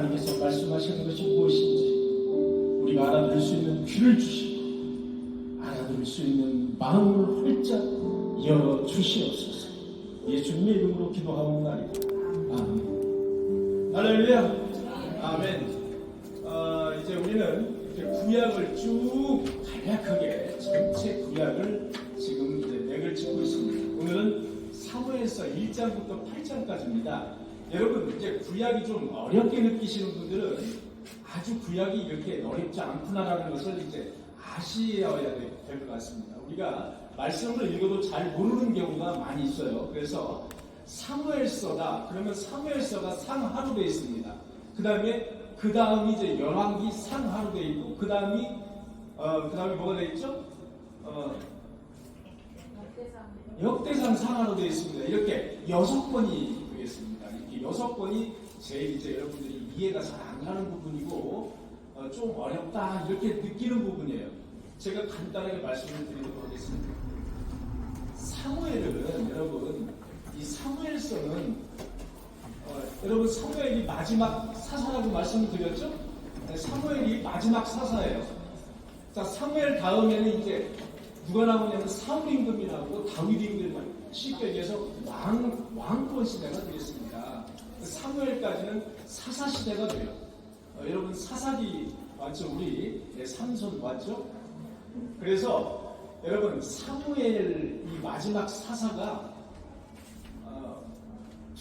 하나님께서 말씀하시는 것이 무엇인지 우리가 알아들을 수 있는 귀를 주시고 알아들을 수 있는 마음을 활짝 열어주시옵소서. 예수님의 이름으로 기도하옵나이다. 아멘. 할렐루야. 아멘. 이제 우리는 이렇게 구약을 쭉 간략하게 전체 구약을 지금 이제 맥을 짚고 있습니다. 오늘은 사무엘서 1장부터 8장까지입니다. 여러분 이제 구약이 좀 어렵게 느끼시는 분들은 아주 구약이 이렇게 어렵지 않구나라는 것을 이제 아셔야 될 것 같습니다. 우리가 말씀을 읽어도 잘 모르는 경우가 많이 있어요. 그래서 사무엘서다 그러면 사무엘서가 상하로 되어 있습니다. 그 다음이 이제 열왕기 상하로 되어 있고 그 다음이 뭐가 되어 있죠? 역대상 상하로 되어 있습니다. 이렇게 6번이 되겠습니다. 이렇게 6번이 제일 이제 여러분들이 이해가 잘 안 가는 부분이고 좀 어렵다 이렇게 느끼는 부분이에요. 제가 간단하게 말씀을 드리도록 하겠습니다. 사무엘은 여러분 이 사무엘서는 여러분 사무엘이 마지막 사사라고 말씀을 드렸죠? 네, 사무엘이 마지막 사사예요. 자, 사무엘 다음에는 이제 누가 나오냐면 사울 임금이라고 다윗 임금이라고 쉽게 얘기해서 왕권 시대가 되겠습니다. 사무엘까지는 사사 시대가 돼요. 여러분 사사기 맞죠? 우리 삼손 맞죠? 그래서 여러분 사무엘 이 마지막 사사가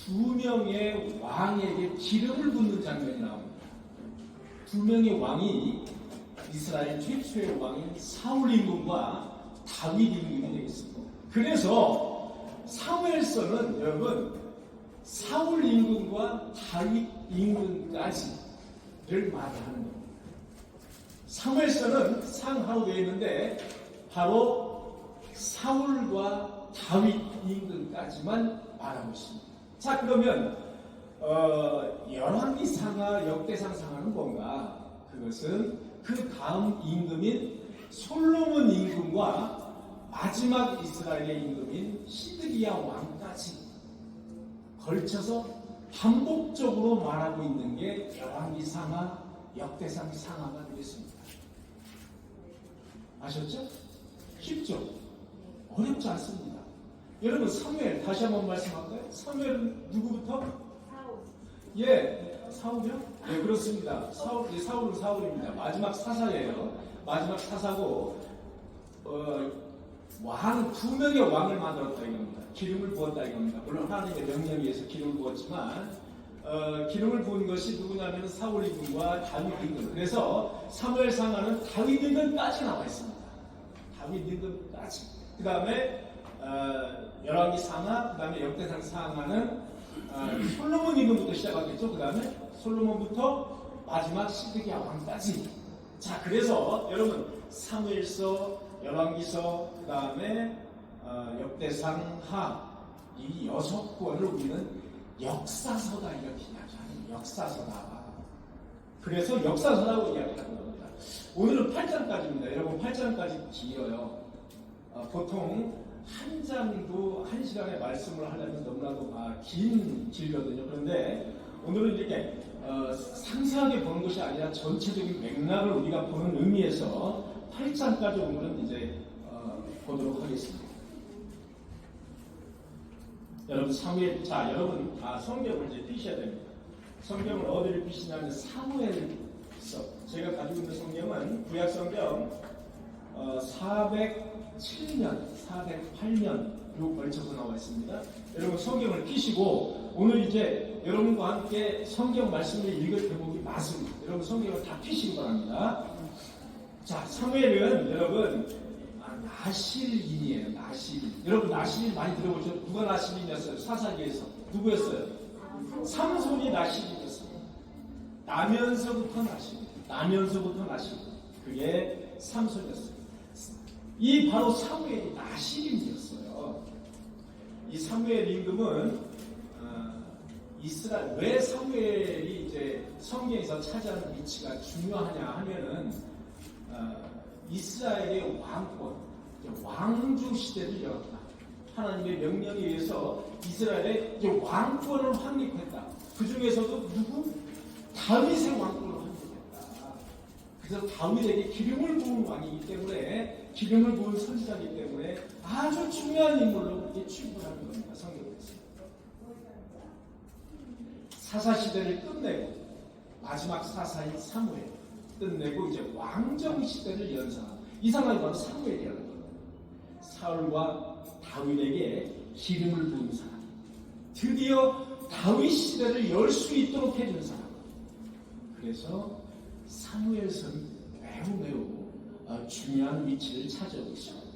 2명의 왕에게 기름을 붓는 장면이 나옵니다. 2명의 왕이 이스라엘 최초의 왕인 사울 임금과 다윗 임금이 되겠습니다. 그래서 사무엘서는 여러분 사울 임금과 다윗 임금까지를 말하는 겁니다. 사무엘서는 상하로 되어 있는데 바로 사울과 다윗 임금까지만 말하고 있습니다. 자, 그러면 열왕기 상하, 역대상 상하는 뭔가? 그것은 그 다음 임금인 솔로몬 임금과 마지막 이스라엘의 임금인 시드기야 왕까지 걸쳐서 반복적으로 말하고 있는 게 열왕기 상하, 역대상 상하가 되겠습니다. 아셨죠? 쉽죠? 어렵지 않습니다. 여러분 사무엘 다시 한번 말씀할까요? 사무엘은 누구부터? 사울. 예, 사울이요? 예, 그렇습니다. 사울은 사울입니다. 마지막 사사예요. 마지막 사사고 왕 2명의 왕을 만들었다 이겁니다. 기름을 부었다 이겁니다. 물론 하나님의 명령에 의해서 기름을 부었지만 기름을 부은 것이 누구냐면 사울 임금과 다윗 임금. 그래서 사무엘 상하는 다윗 임금까지 나와 있습니다. 다윗 임금까지. 그 다음에 열왕기 상하, 그 다음에 역대상 상하는 솔로몬 임금부터 시작하겠죠. 그 다음에 솔로몬부터 마지막 시드기야 왕까지. 자, 그래서 여러분 사무엘서, 열왕기서, 그 다음에 역대상하 이 6권을 우리는 역사서다 이렇게 이야기하는 역사서다. 그래서 역사서라고 이야기하는 겁니다. 오늘은 8장까지입니다. 여러분 8장까지 길어요. 보통 한 장도 1시간에 말씀을 하려면 너무나도 길거든요. 그런데 오늘은 이렇게 상세하게 보는 것이 아니라 전체적인 맥락을 우리가 보는 의미에서 8장까지 오늘은 이제 보도록 하겠습니다. 여러분 여러분 성경을 이제 펴셔야 됩니다. 성경을 어디를 펴시냐면 사무엘서. 제가 가지고 있는 성경은 구약 성경 407년, 408년 걸쳐서 나와 있습니다. 여러분 성경을 펴시고 오늘 이제 여러분과 함께 성경 말씀을 읽을 대목이 많습니다. 여러분 성경을 다 펴시기 바랍니다. 자, 사무엘은 여러분 나실인이에요. 나실인. 여러분 나실인 많이 들어보셨죠? 누가 나실인이었어요? 사사기에서 누구였어요? 삼손이 나실인이었어요. 나면서부터 나실인. 그게 삼손이었어요. 이 바로 사무엘이 나실인이었어요. 이 사무엘 임금은 이스라엘 왜 사무엘이 이제 성경에서 차지하는 위치가 중요하냐 하면은 이스라엘의 왕주 시대를 열었다. 하나님의 명령에 의해서 이스라엘의 왕권을 확립했다. 그 중에서도 누구? 다윗의 왕권을 확립했다. 그래서 다윗에게 기름을 부은 왕이기 때문에, 기름을 부은 선지자이기 때문에 아주 중요한 인물로 그렇게 취급을 하는 겁니다. 성경에서. 사사시대를 끝내고 마지막 사사인 사무엘 끝내고 이제 왕정시대를 연 사람, 이 사람이 바로 사무엘이라는 거예요. 사울과 다윗에게 기름을 부은 사람, 드디어 다윗 시대를 열 수 있도록 해준 사람. 그래서 사무엘서는 매우 중요한 위치를 차지하고 있습니다.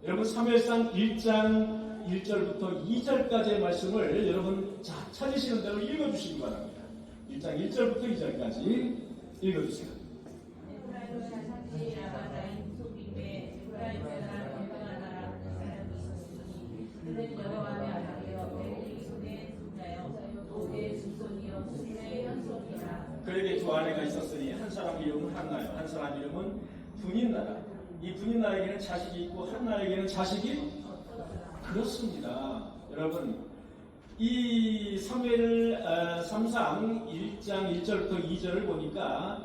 여러분, 사무엘상 1장 1절부터 2절까지의 말씀을 여러분 찾으시는 대로 읽어주시기 바랍니다. 1장 1절부터 2절까지 읽어주세요. 그에게 두 아내가 있었으니 한 사람 이름은 한나요, 한 사람 이름은 분인나라. 이 분인나에게는 자식이 있고 한나에게는 자식이 그렇습니다. 여러분, 이 사무엘 3상 1장 1절부터 2절을 보니까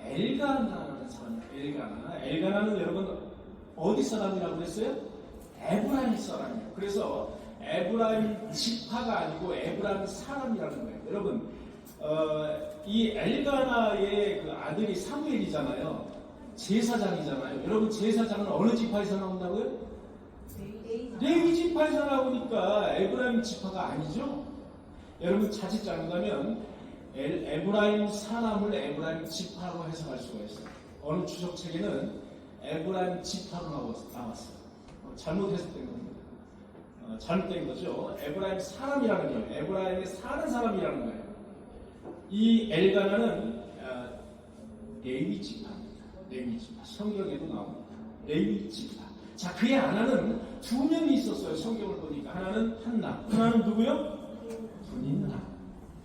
엘가나라는 사람이에요. 엘가나는 여러분 어디 사람이라고 그랬어요? 에브라임 사람이에요. 그래서 에브라임 지파가 아니고 에브라임 사람이라는 거예요. 여러분, 이 엘가나의 그 아들이 사무엘이잖아요. 제사장이잖아요. 여러분, 제사장은 어느 지파에서 나온다고요? 레위 지파에서 나오니까 에브라임 지파가 아니죠. 여러분, 자칫 잘못하면 에브라임 사람을 에브라임 지파로 해석할 수가 있어요. 어느 추적책에는 에브라임 지파로 나왔어요. 잘못 해석된 겁니다. 잘못된 거죠. 에브라임 사람이라는 거예요. 에브라임에 사는 사람이라는 거예요. 이 엘가나는 레위 지파입니다. 레위 지파. 성경에도 나옵니다. 레위 지파. 자, 그의 하나는 두 명이 있었어요. 성경을 보니까. 하나는 한나. 하나는 누구요? 분인나.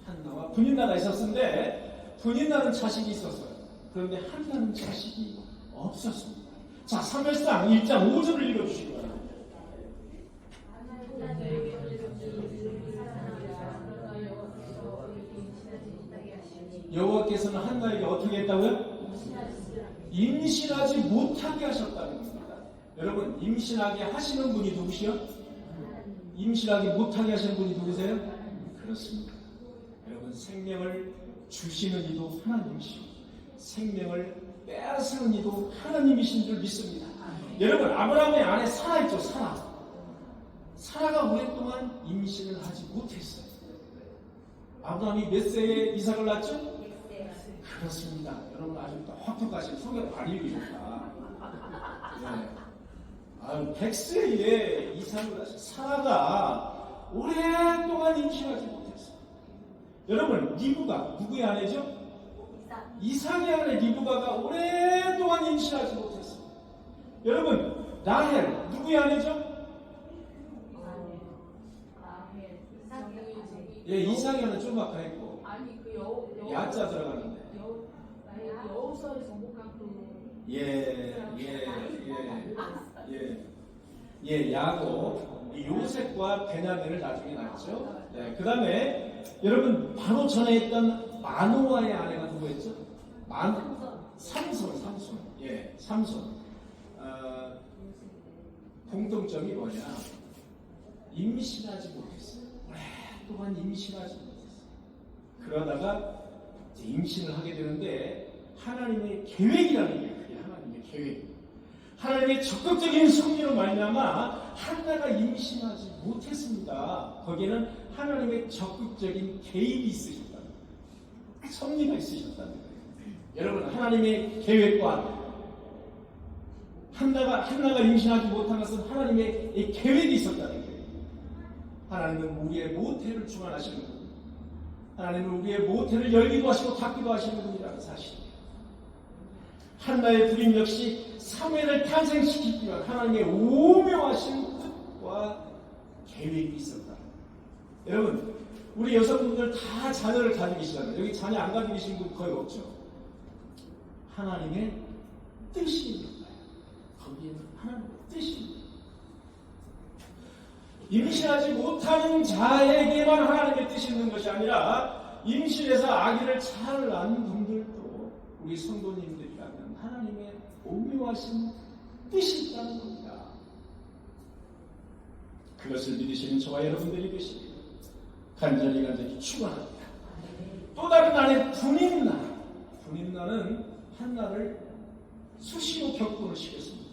한나와 분인나가 있었는데, 분인나는 자식이 있었어요. 그런데 한나는 자식이 없었습니다. 자, 사무엘상 1장 5절을 읽어주시기 바랍니다. 여호와께서는 한나에게 어떻게 했다고요? 임신하지 못하게 하셨다는 겁니다. 여러분, 임신하게 하시는 분이 누구시요? 임신하지 못하게 하시는 분이 누구세요? 그렇습니다. 여러분, 생명을 주시는 이도 하나님이시고 생명을 빼앗으는 이도 하나님이신 줄 믿습니다. 여러분, 아브라함의 아내 사라 있죠. 사라가 오랫동안 임신을 하지 못했어요. 아브라함이 몇 세에 이삭을 낳았죠? 그렇습니다. 여러분, 아주 똑똑하신, 성경 많이 읽으셨다. 네. 100세에 이삭을 낳았어요. 사라가 오랫동안 임신하지 못했어요. 여러분, 리브가 누구의 아내죠? 이삭의 아내 리브가가 오랫동안 임신하지 못했어요. 여러분, 라헬 누구의 아내죠? 예, 이삭의 아내 좀 아까 했고. 아니, 그 야자 들어가는데. 여우서에서 목각 야곱, 요셉과 베냐민을 나중에 낳았죠. 네, 그 다음에 여러분 바로 전에 있던 마노아의 아내가 누구였죠? 삼손. 예, 삼손. 공통점이 뭐냐? 임신하지 못했어요. 오랫동안 임신하지 못했어요. 그러다가 이제 임신을 하게 되는데 하나님의 계획이라는 게 그게 하나님의 계획. 하나님의 적극적인 섭리로 말미암아 한나가 임신하지 못했습니다. 거기에는 하나님의 적극적인 개입이 있으셨다는 거예요. 섭리가 있으셨다는 거예요. 여러분, 하나님의 계획과 한나가 임신하지 못한 것은 하나님의 계획이 있었다는 거예요. 하나님은 우리의 모태를 주관하시는 분입니다. 하나님은 우리의 모태를 열기도 하시고 닫기도 하시는 분이라는 사실입니다. 한나의 부임 역시 사무엘을 탄생시키기 위한 하나님의 오묘하신 뜻과 계획이 있었다. 여러분, 우리 여성분들 다 자녀를 가지고 계시잖아요. 여기 자녀 안 가지고 계신 분 거의 없죠. 하나님의 뜻이 있는 거예요. 거기에는 하나님의 뜻이 있는 거예요. 임신하지 못하는 자에게만 하나님의 뜻이 있는 것이 아니라 임신해서 아기를 잘 낳는 분들도 우리 성도님들이라면 하나님의 오묘하신 뜻이 있다는 겁니다. 그것을 믿으시는 저와 여러분들이 되시길 간절히 축원합니다. 또 다른 날에 분인날. 분인날은 한날을 수시로 격분을 시켰습니다.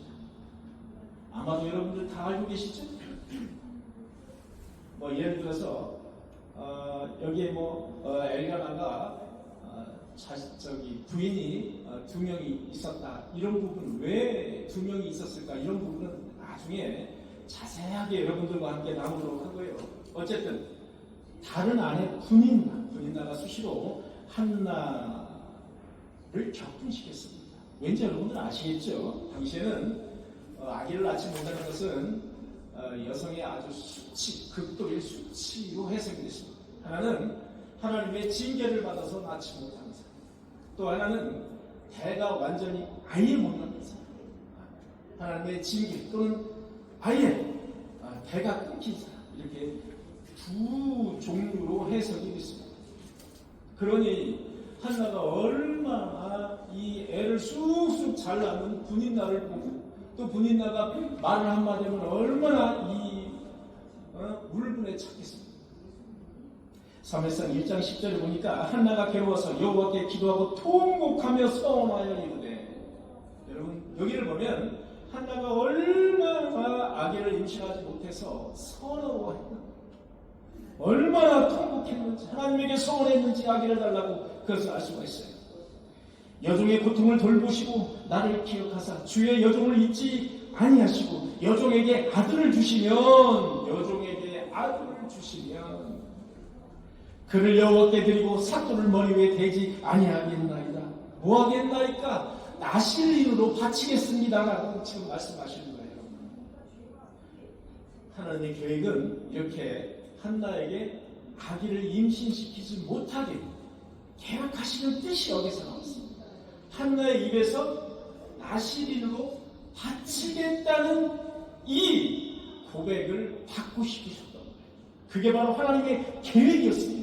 아마도 여러분들 다 알고 계시죠? 예를 들어서 여기에 엘가나가 부인이 2명이 있었다. 이런 부분 왜 2명이 있었을까? 이런 부분은 나중에 자세하게 여러분들과 함께 나누도록 하고요. 어쨌든 다른 아내 분인나가 수시로 한나를 격분시켰습니다. 왠지 여러분들 아시겠죠? 당시에는 아기를 낳지 못하는 것은 여성의 아주 극도의 수치로 해석이 됐습니다. 하나는 하나님의 징계를 받아서 낳지 못하는 사람, 또 하나는 대가 완전히 아예 못 낳는 사람, 하나님의 징계 또는 아예 대가 끊긴 사람, 이렇게 두 종류로 해석이 됐습니다. 그러니 한나가 얼마나 이 애를 쑥쑥 잘 낳는 분인나를 보고 또 분인나가 말을 한마디 하면 얼마나 이 울분에 찼겠습니까? 사무엘상 1장 10절에 보니까 한나가 괴로워서 여호와께 기도하고 통곡하며 서원하여 이르되, 여러분 여기를 보면 한나가 얼마나 아기를 임신하지 못해서 서러워했는지, 얼마나 통곡했는지, 하나님에게 서원했는지 아기를 달라고 그것을 알 수가 있어요. 여종의 고통을 돌보시고 나를 기억하사 주의 여종을 잊지 아니하시고 여종에게 아들을 주시면 그를 여호와께 드리고 삭도를 머리 위에 대지 아니하겠나이다. 뭐하겠나이까? 나실린으로 바치겠습니다라고 지금 말씀하시는 거예요. 하나님의 계획은 이렇게 한나에게 아기를 임신시키지 못하게 계획하시는 뜻이 여기서 나왔습니다. 한나의 입에서 나실린으로 바치겠다는 이 고백을 받고 싶으셨던 거예요. 그게 바로 하나님의 계획이었습니다.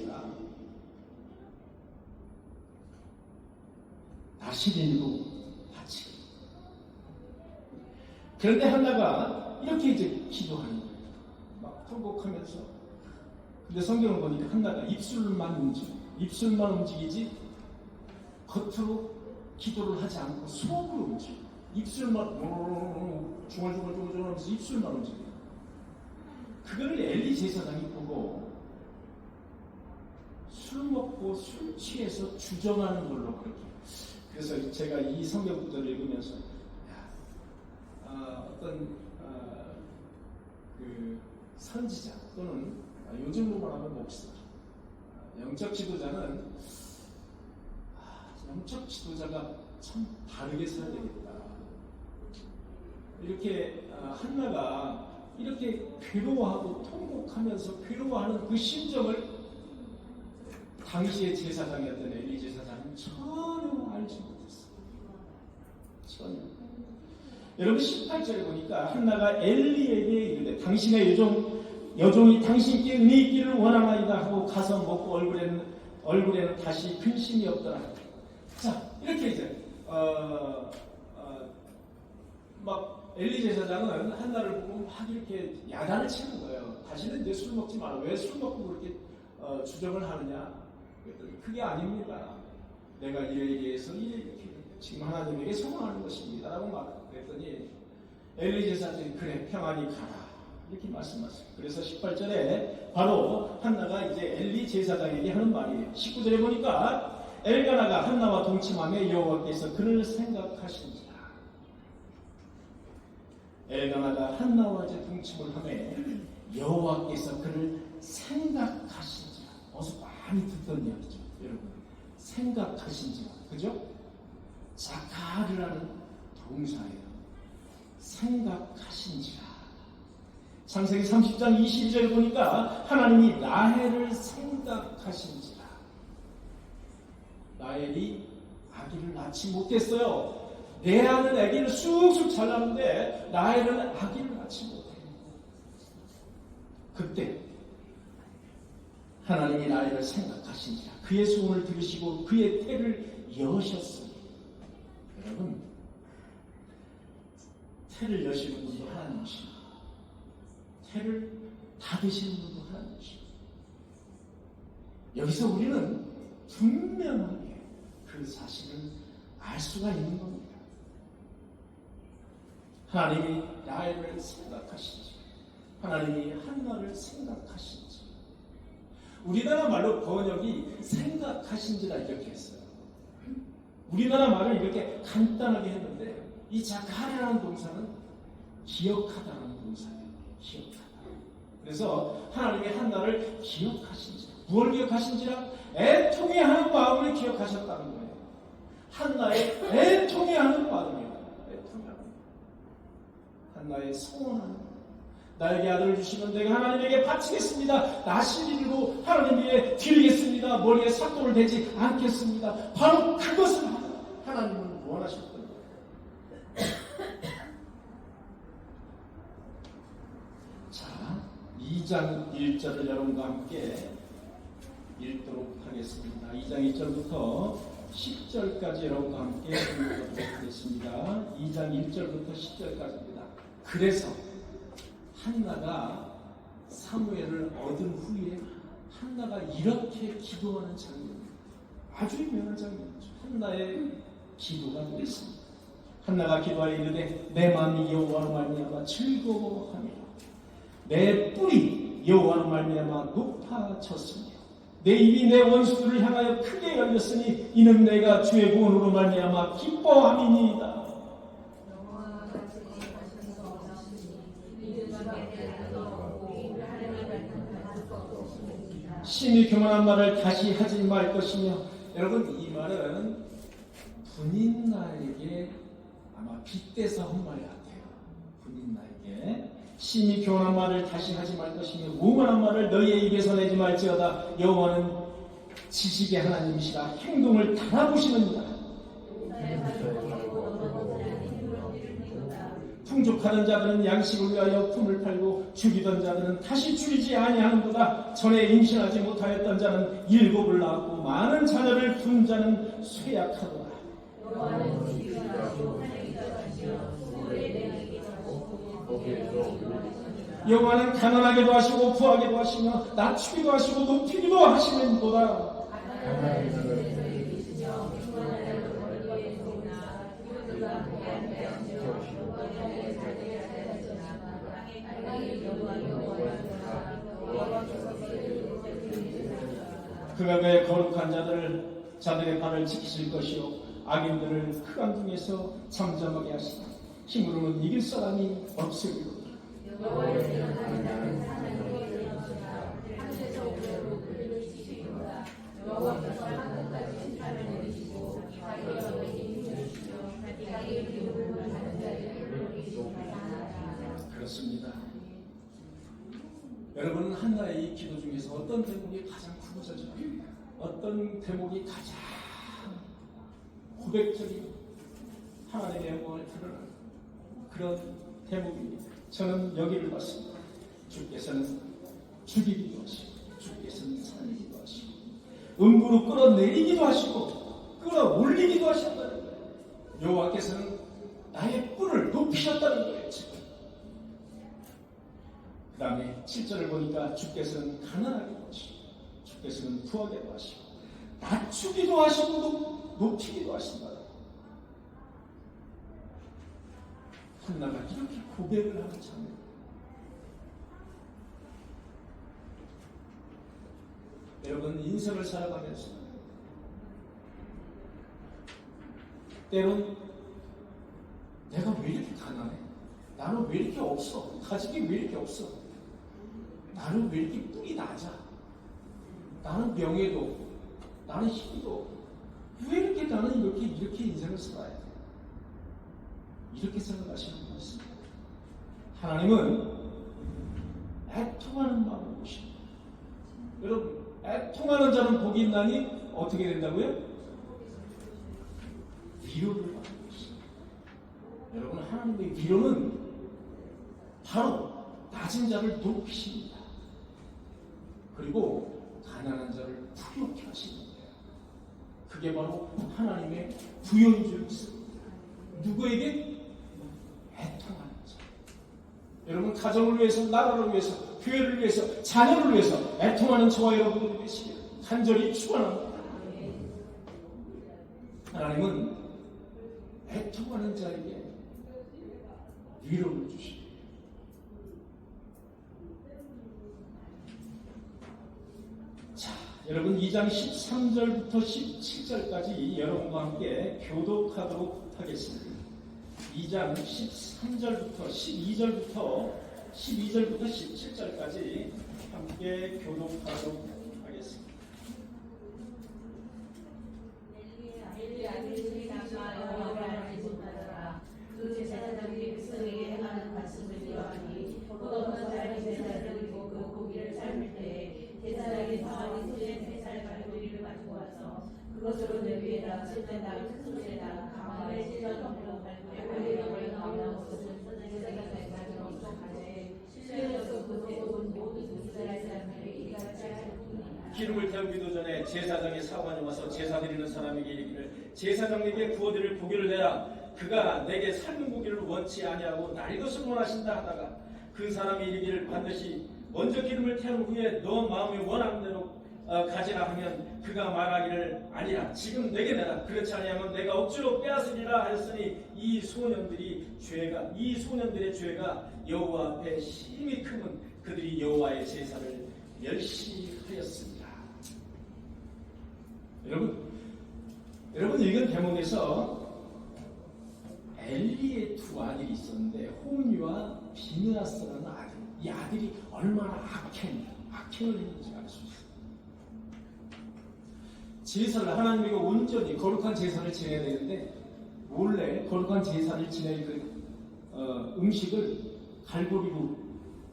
나실린으로 바치기. 그런데 한나가 이렇게 이제 기도하는 거예요. 막 통곡하면서. 근데 성경을 보니까 한나가 입술만 움직이지 겉으로 기도를 하지 않고 속으로 움직여. 입술만 중얼중얼 하면서 입술만 움직여. 그거를 엘리 제사장이 보고 술 먹고 술 취해서 주정하는 걸로 그렇게. 그래서 제가 이 성경 구절을 읽으면서 그 선지자 또는 요즘으로 말하면 목사, 영적 지도자는 영적 지도자가 참 다르게 살아야 되겠다. 이렇게 한나가 이렇게 괴로워하고 통곡하면서 괴로워하는 그 심정을 당시의 제사장이었던 엘리 제사장은 전혀 알지 못했어요. 전혀. 여러분 18절에 보니까 한나가 엘리에게 이르되 당신의 여종이 당신께 은혜 있기를 원하나이다 하고 가서 먹고 얼굴에는 다시 근심이 없더라. 자, 이렇게 이제 막 엘리 제사장은 한나를 보고 막 이렇게 야단을 치는 거예요. 다시는 이제 술 먹지 마라. 왜 술 먹고 그렇게 주정을 하느냐? 그랬더니 그게 아닙니다. 내가 이에 의해서 이렇게 지금 하나님에게 소망하는 것입니다. 라고 말했더니 엘리 제사장이 그래 평안히 가라. 이렇게 말씀하셨어요. 그래서 18절에 바로 한나가 이제 엘리 제사장에게 하는 말이에요. 19절에 보니까 엘가나가 한나와 동침하며 여호와께서 그를 생각하신지라. 엘가나가 한나와 이제 동침을 하며 여호와께서 그를 생각하신지라. 어서 많이 듣던 이야기죠, 여러분. 생각하신지라, 그죠? 자카르라는 동사예요. 생각하신지라. 창세기 30장 22절을 보니까 하나님이 라헬을 생각하신지라. 라헬이 아기를 낳지 못했어요. 내 아는 아기를 쑥쑥 잘 낳는데 라헬은 아기를 낳지 못해요. 그때 하나님이 나를 생각하시니라. 그의 소원을 들으시고 그의 태를 여셨으니. 여러분, 태를 여시는 분도 하나님이시고 태를 닫으시는 분도 하나님이시고, 여기서 우리는 분명하게 그 사실을 알 수가 있는 겁니다. 하나님이 야엘을 생각하신지, 하나님이 한나를 생각하신지. 우리나라 말로 번역이 생각하신지라 이렇게 했어요. 우리나라 말을 이렇게 간단하게 했는데, 이 자카레라는 동사는 기억하다라는 동사예요. 기억하다. 그래서 하나님의 한나를 기억하신지, 무엇을 기억하신지라? 애통해하는 마음을 기억하셨다는 거예요. 한나의 애통해하는 마음이에요. 애통해하는 마음. 한나의 소원하는 마음. 나에게 아들을 주시면 내가 하나님에게 바치겠습니다. 나시리로 하나님에게 드리겠습니다. 머리에 삭도를 대지 않겠습니다. 바로 그것을 하나님은 원하셨던 거예요. 2장 1절을 여러분과 함께 읽도록 하겠습니다. 2장 1절부터 10절까지 여러분과 함께 읽도록 하겠습니다. 2장 1절부터 10절까지입니다. 그래서 한나가 사무엘을 얻은 후에 한나가 이렇게 기도하는 장면입니다. 아주 유명한 장면이죠. 한나의 기도가 되겠습니다. 한나가 기도하여 이르되 내 마음이 여호와로 말미암아 즐거워하며 내 뿔이 여호와로 말미암아 높아졌으며 내 입이 내 원수들을 향하여 크게 열렸으니 이는 내가 주의 구원으로 말미암아 기뻐함이니이다. 심히 교만한 말을 다시 하지 말 것이며. 여러분, 이 말은 분인나에게 아마 빗대서 한 말 같아요. 분인나에게 심히 교만한 말을 다시 하지 말 것이며 오만한 말을 너희의 입에서 내지 말지어다. 여호와는 지식의 하나님이시라 행동을 달아보시느니라. 풍족하던 자들은 양식을 위하여 품을 팔고 죽이던 자들은 다시 죽이지 아니하는도다. 전에 임신하지 못하였던 자는 7을 낳았고 많은 자녀를 둔 자는 쇠약하도다. 여호와는 가난하게도 하시고 부하게도 하시며 낮추기도 하시고 높이기도 하시는도다. 그가 그의 거룩한 자들의 발을 지키실 것이요 악인들을 흑암중에서 잠잠하게 하시나 힘으로는 이길 사람이 없으리로다. 그렇습니다. 여러분은 한나의 이 기도 중에서 어떤 대목이 가장 구구절절합니까? 어떤 대목이 가장 고백적이고 하나님의 영광을 드러나는 그런 대목입니다. 저는 여기를 봤습니다. 주께서는 죽이기도 하시고 주께서는 살리기도 하시고 음부로 끌어내리기도 하시고 끌어올리기도 하셨다는 거예요. 여호와께서는 나의 뿔을 높이셨다는 거예요. 그 다음에 7절을 보니까 주께서는 가난하게도 하시고 주께서는 부하게도 하시고 낮추기도 하시고 높이기도 하신다. 한나가 이렇게 고백을 하는 장면. 여러분, 인생을 살아가면서 때론 내가 왜 이렇게 가난해? 나는 왜 이렇게 없어? 가진 게 왜 이렇게 없어? 나는 왜 이렇게 뿔이 낮아? 나는 명예도, 나는 힘도, 왜 이렇게 나는 이렇게 인생을 살아야 돼? 이렇게 생각하시는 분 있습니다. 하나님은 애통하는 마음을 보십니다. 여러분, 애통하는 자는 복이 있나니 어떻게 된다고요? 위로를 받는 것입니다. 여러분, 하나님의 위로는 바로 낮은 자를 높이십니다. 그리고 가난한 자를 부유케 하시는 거예요. 그게 바로 하나님의 부여인 줄 믿습니다. 누구에게? 애통하는 자. 여러분 가정을 위해서, 나라를 위해서, 교회를 위해서, 자녀를 위해서 애통하는 저와 여러분들이 되시길 간절히 축원합니다. 하나님은 애통하는 자에게 위로를 주십니다. 자, 여러분 2장 13절부터 17절까지 여러분과 함께 교독하도록 하겠습니다. 2장 13절부터 12절부터 17절까지 함께 교독하도록 하겠습니다. 그 제사장들이 백성에게 행하는 말씀을 이어하니 곧 어떤 사람이 제사를 드리고 그 고기를 삶을 때에 제사장이 더하니 소재 3살 갈고리를 가지고 와서 그것으로 내 위에다 칠때당 소재당 가마에 찢어놓고 갈고리를 넣으며 그것은 제사장의 가지고 가되 실내에서 그것에 온 모든 이스라엘 사람들이 이같이 하였더니 기름을 태우기도 전에 제사장의 사관이 와서 제사 드리는 사람에게 이르기를 제사장에게 구워드릴 고기를 내라. 그가 내게 삶은 고기를 원치 아니하고 날 것을 원하신다 하다가 그 사람이 이르기를 반드시 먼저 기름을 태운 후에 너 마음이 원하는 대로 가지라 하면 그가 말하기를 아니라 지금 내게 내라. 그렇지 아니하면 내가 억지로 빼앗으리라 하였으니 이 소년들의 죄가 여호와 앞에 심히 크면 그들이 여호와의 제사를 멸시하였습니다. 여러분 읽은 대목에서 엘리의 두 아들이 있었는데 홈리와 비느하스라는 아들, 이 아들이 얼마나 악행을 했는지 알 수 있어요. 제사를 하나님에게 온전히 거룩한 제사를 지내야 되는데 원래 거룩한 제사를 지낼 그 음식을 갈고리로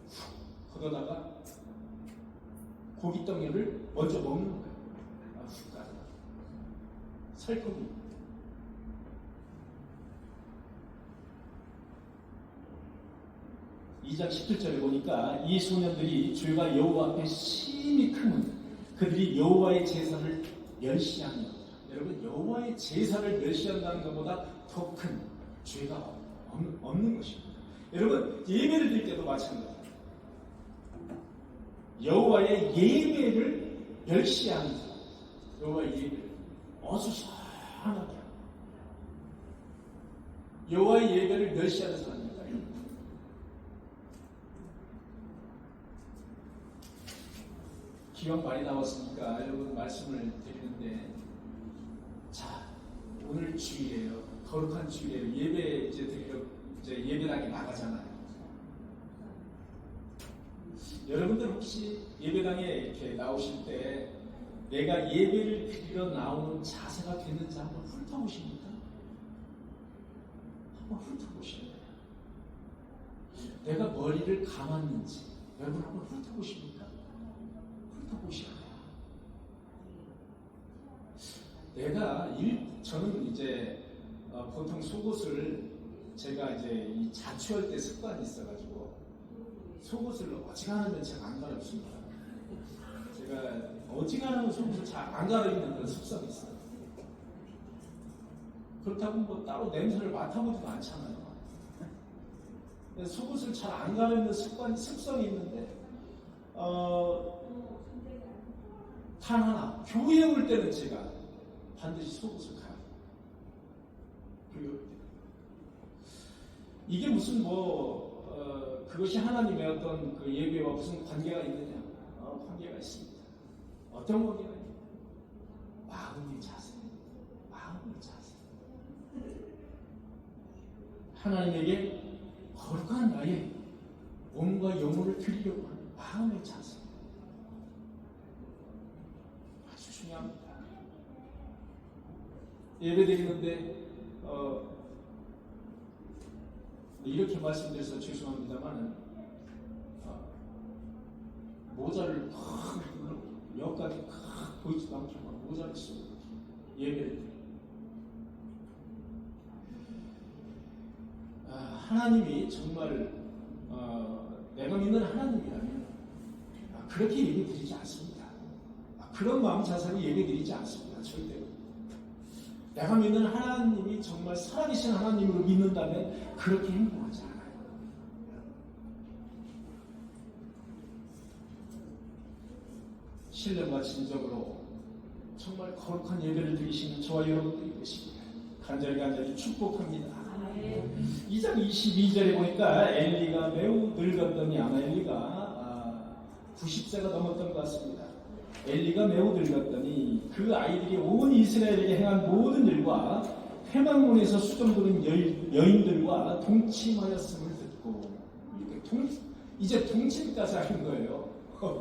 훅 걷어다가 고깃덩이를 먼저 먹는 거예요. 훅 가져 살코기. 2장 17절에 보니까 이 소년들이 죄가 여호와 앞에 심히 크면 그들이 여호와의 제사를 멸시하며, 여러분 여호와의 제사를 멸시한다는 것보다 더 큰 죄가 없는 것입니다. 여러분 예배를 드릴 때도 마찬가지입니다. 여호와의 예배를 멸시하는 자, 여호와의 예배를 어수선하게 하고 여호와의 예배를 멸시하는 사람입니다. 기왕 말이 나왔으니까 여러분 말씀을 드리는데, 자 오늘 주일이에요. 거룩한 주일이에요. 예배 이제 드리러 이제 예배당에 나가잖아요. 여러분들 혹시 예배당에 이렇게 나오실 때 내가 예배를 드리러 나오는 자세가 됐는지 한번 훑어보십니까? 한번 훑어보실래요? 내가 머리를 감았는지 여러분 한번 훑어보십니까? 훑어보셔야 돼요. 저는 이제 보통 속옷을 제가 이제 이 자취할 때 습관이 있어가지고 속옷을 어지간하면 제가 안 갈아입습니다. 제가 어지간하면 속옷을 잘 안 갈아입는 그런 습성이 있어요. 그렇다고 뭐 따로 냄새를 맡아보지도 않잖아요. 속옷을 잘 안 갈아입는 습성이 있는데 단 하나, 교회에 올 때는 제가 반드시 속옷을 가요. 교회에 올 때. 이게 무슨 그것이 하나님의 어떤 그 예배와 무슨 관계가 있느냐? 관계가 있습니다. 어떤 관계가 있느냐? 마음의 자세. 마음의 자세. 하나님에게 거룩한 나의 몸과 영혼을 드리려고 하는 마음의 자세. 아주 중요합니다. 예배 드리는데 이렇게 말씀드려서 죄송합니다만은 모자를 여기까지 보이지도 않게 모자를 쓰고 예배를 드려요. 하나님이 정말 내가 믿는 하나님이라면 그렇게 예배 드리지 않습니다. 그런 마음 자세로 예배드리지 않습니다. 절대로. 내가 믿는 하나님이 정말 살아계신 하나님으로 믿는다면 그렇게 행동하지 않아요. 신령과 진정으로 정말 거룩한 예배를 드리시는 저와 여러분들이 계십니다. 간절히 축복합니다. 2장 22절에 보니까 엘리가 매우 늙었더니 아마 엘리가 90세가 넘었던 것 같습니다. 엘리가 매우 늙었더니 그 아이들이 온 이스라엘에게 행한 모든 일과 회막문에서 수종드는 여인들과 동침하였음을 듣고 이렇게 이제 동침까지 하는 거예요.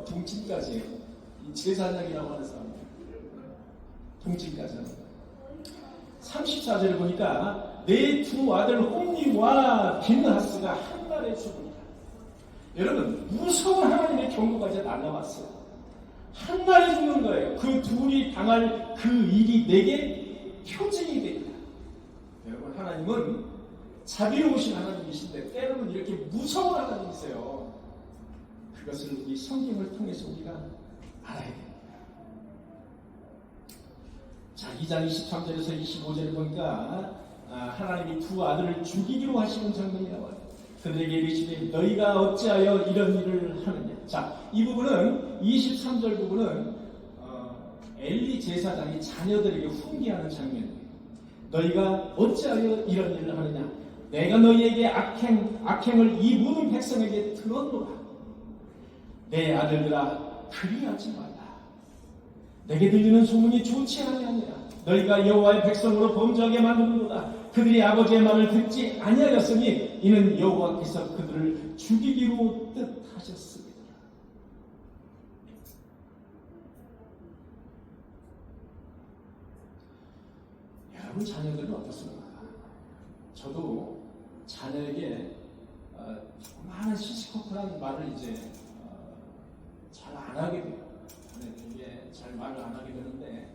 동침까지 해요. 제사장이라고 하는 사람 동침까지 하는 거예요. 34절을 보니까 내 두 아들 홈리와 빈하스가 한 날에 죽으리라. 여러분 무서운 하나님의 경고가 이제 날라왔어요. 한 날에 죽는 거예요. 그 둘이 당할 그 일이 내게 표징이 되리라. 여러분 하나님은 자비로우신 하나님이신데 때로는 이렇게 무서운 하나님이세요. 그것을 우리 성경을 통해서 우리가 알아야 됩니다. 자, 2장 23절에서 25절을 보니까 하나님이 두 아들을 죽이기로 하시는 장면이 나와요. 그들에게 이르시되 너희가 어찌하여 이런 일을 하느냐. 자, 이 부분은 23절 부분은 엘리 제사장이 자녀들에게 훈계하는 장면이에요. 너희가 어찌하여 이런 일을 하느냐. 내가 너희에게 악행을 이 모든 백성에게 들었노라. 내 아들들아 그리하지 말라. 내게 들리는 소문이 좋지 아니하니라. 너희가 여호와의 백성으로 범죄하게 만드는도다. 그들이 아버지의 말을 듣지 아니하였으니 이는 여호와께서 그들을 죽이기로 뜻하셨습니다. 여러분 자녀들은 어떻습니까? 저도 자녀에게 많은 시시콜콜한 말을 이제 잘 안 하게 돼요. 이게 잘 말을 안 하게 되는데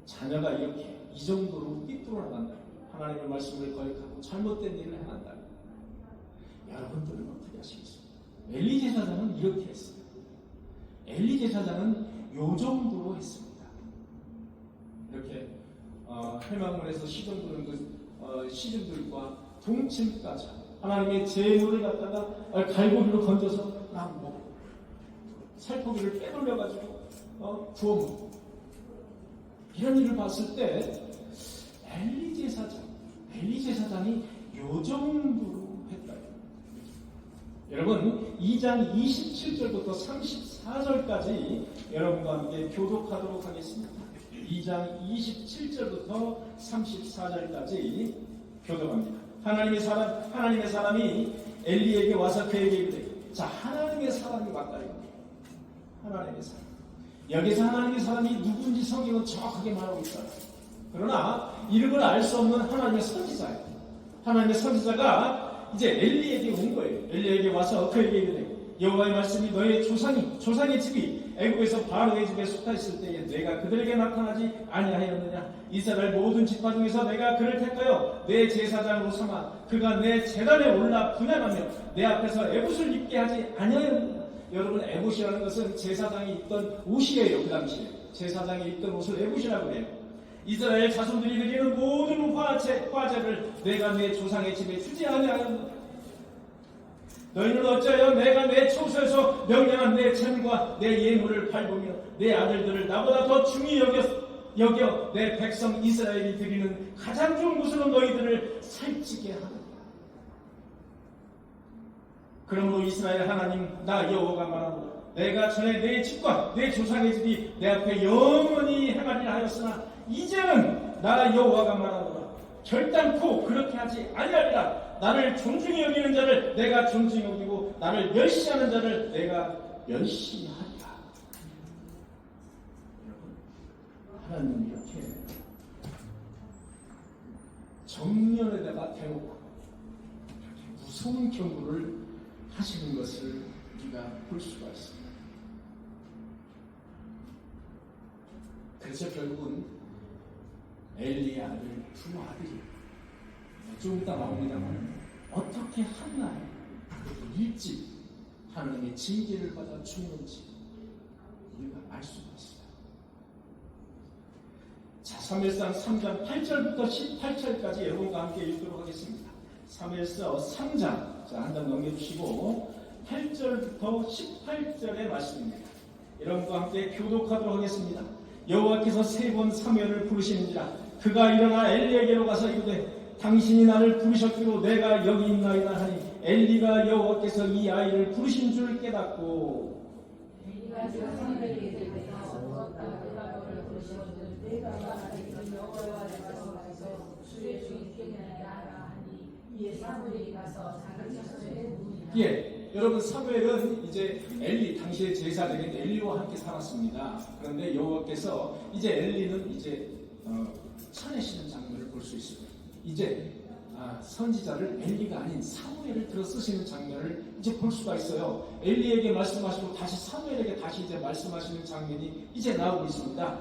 자녀가 이렇게 이 정도로 삐뚤어 나간다. 하나님의 말씀을 거역하고 잘못된 일을 해간다. 여러분들은 어떻게 하시겠습니까? 엘리 제사장은 이렇게 했어요. 엘리 제사장은 요 정도로 했습니다. 이렇게 회막문에서 시중들과 동침까지 하나님의 제물을 갖다가 갈고리로 건져서 막 먹고 살코기를 빼돌려가지고 구워 먹고 이런 일을 봤을 때 엘리 제사장이 요 정도로 했다. 여러분 2장 27절부터 34절까지 여러분과 함께 교독하도록 하겠습니다. 2장 27절부터 34절까지 교독합니다. 하나님의 사람이 엘리에게 와서 그에게 이르되, 자, 하나님의 사람이 왔다 이겁니다. 하나님의 사람. 여기서 하나님의 사람이 누구인지 성경은 정확하게 말하고 있어요. 그러나 이름을 알 수 없는 하나님의 선지자예요. 하나님의 선지자가 이제 엘리에게 온 거예요. 엘리에게 와서 그에게 이르되, 여호와의 말씀이 너의 조상의 집이 애굽에서 바로의 집에 속하 있을 때에 내가 그들에게 나타나지 아니하였느냐. 이스라엘 모든 지파 중에서 내가 그를 택하여 내 제사장으로 삼아 그가 내 제단에 올라 분양하며 내 앞에서 에봇을 입게 하지 아니하였느냐. 여러분 에봇이라는 것은 제사장이 입던 옷이에요. 그 당시에 제사장이 입던 옷을 에봇이라고 해요. 이스라엘 자손들이 드리는 모든 화제를 내가 내 조상의 집에 주지 아니하였느냐. 너희는 어찌하여 내가 내 처소에서 명령한 내 재물과 내 예물을 밟으며 내 아들들을 나보다 더 중히 여겨 내 백성 이스라엘이 드리는 가장 좋은 것으로 너희들을 살찌게 하느냐. 그러므로 이스라엘 하나님 나 여호와가 말하노라. 내가 전에 내 집과 내 조상의 집이 내 앞에 영원히 행하리라 하였으나 이제는 나 여호와가 말하노라. 결단코 그렇게 하지 아니하리라. 나를 존중히 여기는 자를 내가 존중히 여기고 나를 멸시하는 자를 내가 멸시하리라. 여러분, 하나님은 이렇게 정면에다가 대놓고 이렇게 무서운 경고를 하시는 것을 우리가 볼 수가 있습니다. 그래서 결국은 엘리의 아들 두 아들이 좀 이따 나옵니다만 어떻게 한날 일찍 하나님의 징계를 받아 죽는지 우리가 알 수가 있어요. 자, 사무엘상 3장 8절부터 18절까지 여러분과 함께 읽도록 하겠습니다. 사무엘서 3장, 자, 한 장 넘겨주시고 8절부터 18절의 말씀입니다. 여러분과 함께 교독하도록 하겠습니다. 여호와께서 세 번 사무엘을 부르시는지라 그가 일어나 엘리에게로 가서 이르되 당신이 나를 부르셨기로 내가 여기 있나이다 하니 엘리가 여호와께서 이 아이를 부르신 줄 깨닫고 예, 여러분 사무엘은 이제 엘리 당시의 제사장인 엘리와 함께 살았습니다. 그런데 여호와께서 이제 엘리는 이제 쳐내시는 장면을 볼 수 있습니다. 이제 선지자를 엘리가 아닌 사무엘을 들어 쓰시는 장면을 이제 볼 수가 있어요. 엘리에게 말씀하시고 다시 사무엘에게 다시 이제 말씀하시는 장면이 이제 나오고 있습니다.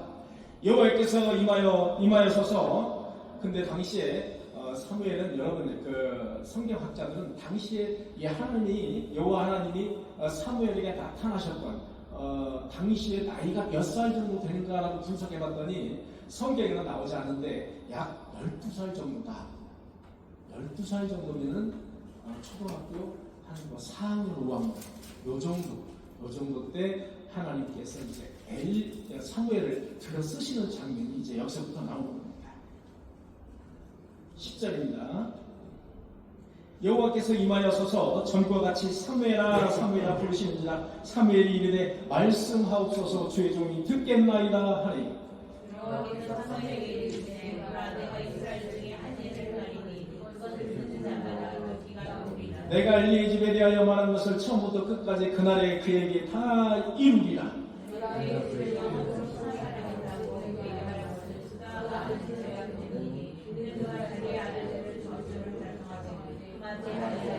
여호와께서 임하여서서 근데 당시에 사무엘은 여러분 그 성경학자들은 당시에 이 하나님이 여호와 하나님이 사무엘에게 나타나셨던 당시에 나이가 몇 살 정도 되는가라고 분석해봤더니 성경에는 나오지 않는데 약 12살 정도다. 12살 정도면은 초등학교 한 4학년 5학년 요 정도 때 하나님께서 이제 사무엘을 들어 쓰시는 장면이 이제 여기서부터 나오는 겁니다. 10절입니다. 여호와께서 임하여서서 전과 같이 사무엘아 사무엘아 부르시는지라 사무엘이 이르되 말씀하옵소서 주의 종이 듣겠나이다 하니 여호와께서 사무엘에게 이르시되 내가 이스라엘 중에 한 예를 가리니 그것을 듣는 자마다 귀가 나오리라. 내가 엘리의 집에 대하여 말한 것을 처음부터 끝까지 그날에 그에게 다 이루리라. 내가 그의 집을 영원토록 사랑하겠다고 그에게 말한 것을 그가 아는 죄가 되니 그는 그가 자기의 아들들을 저주를 달성하고 그만 제하리라.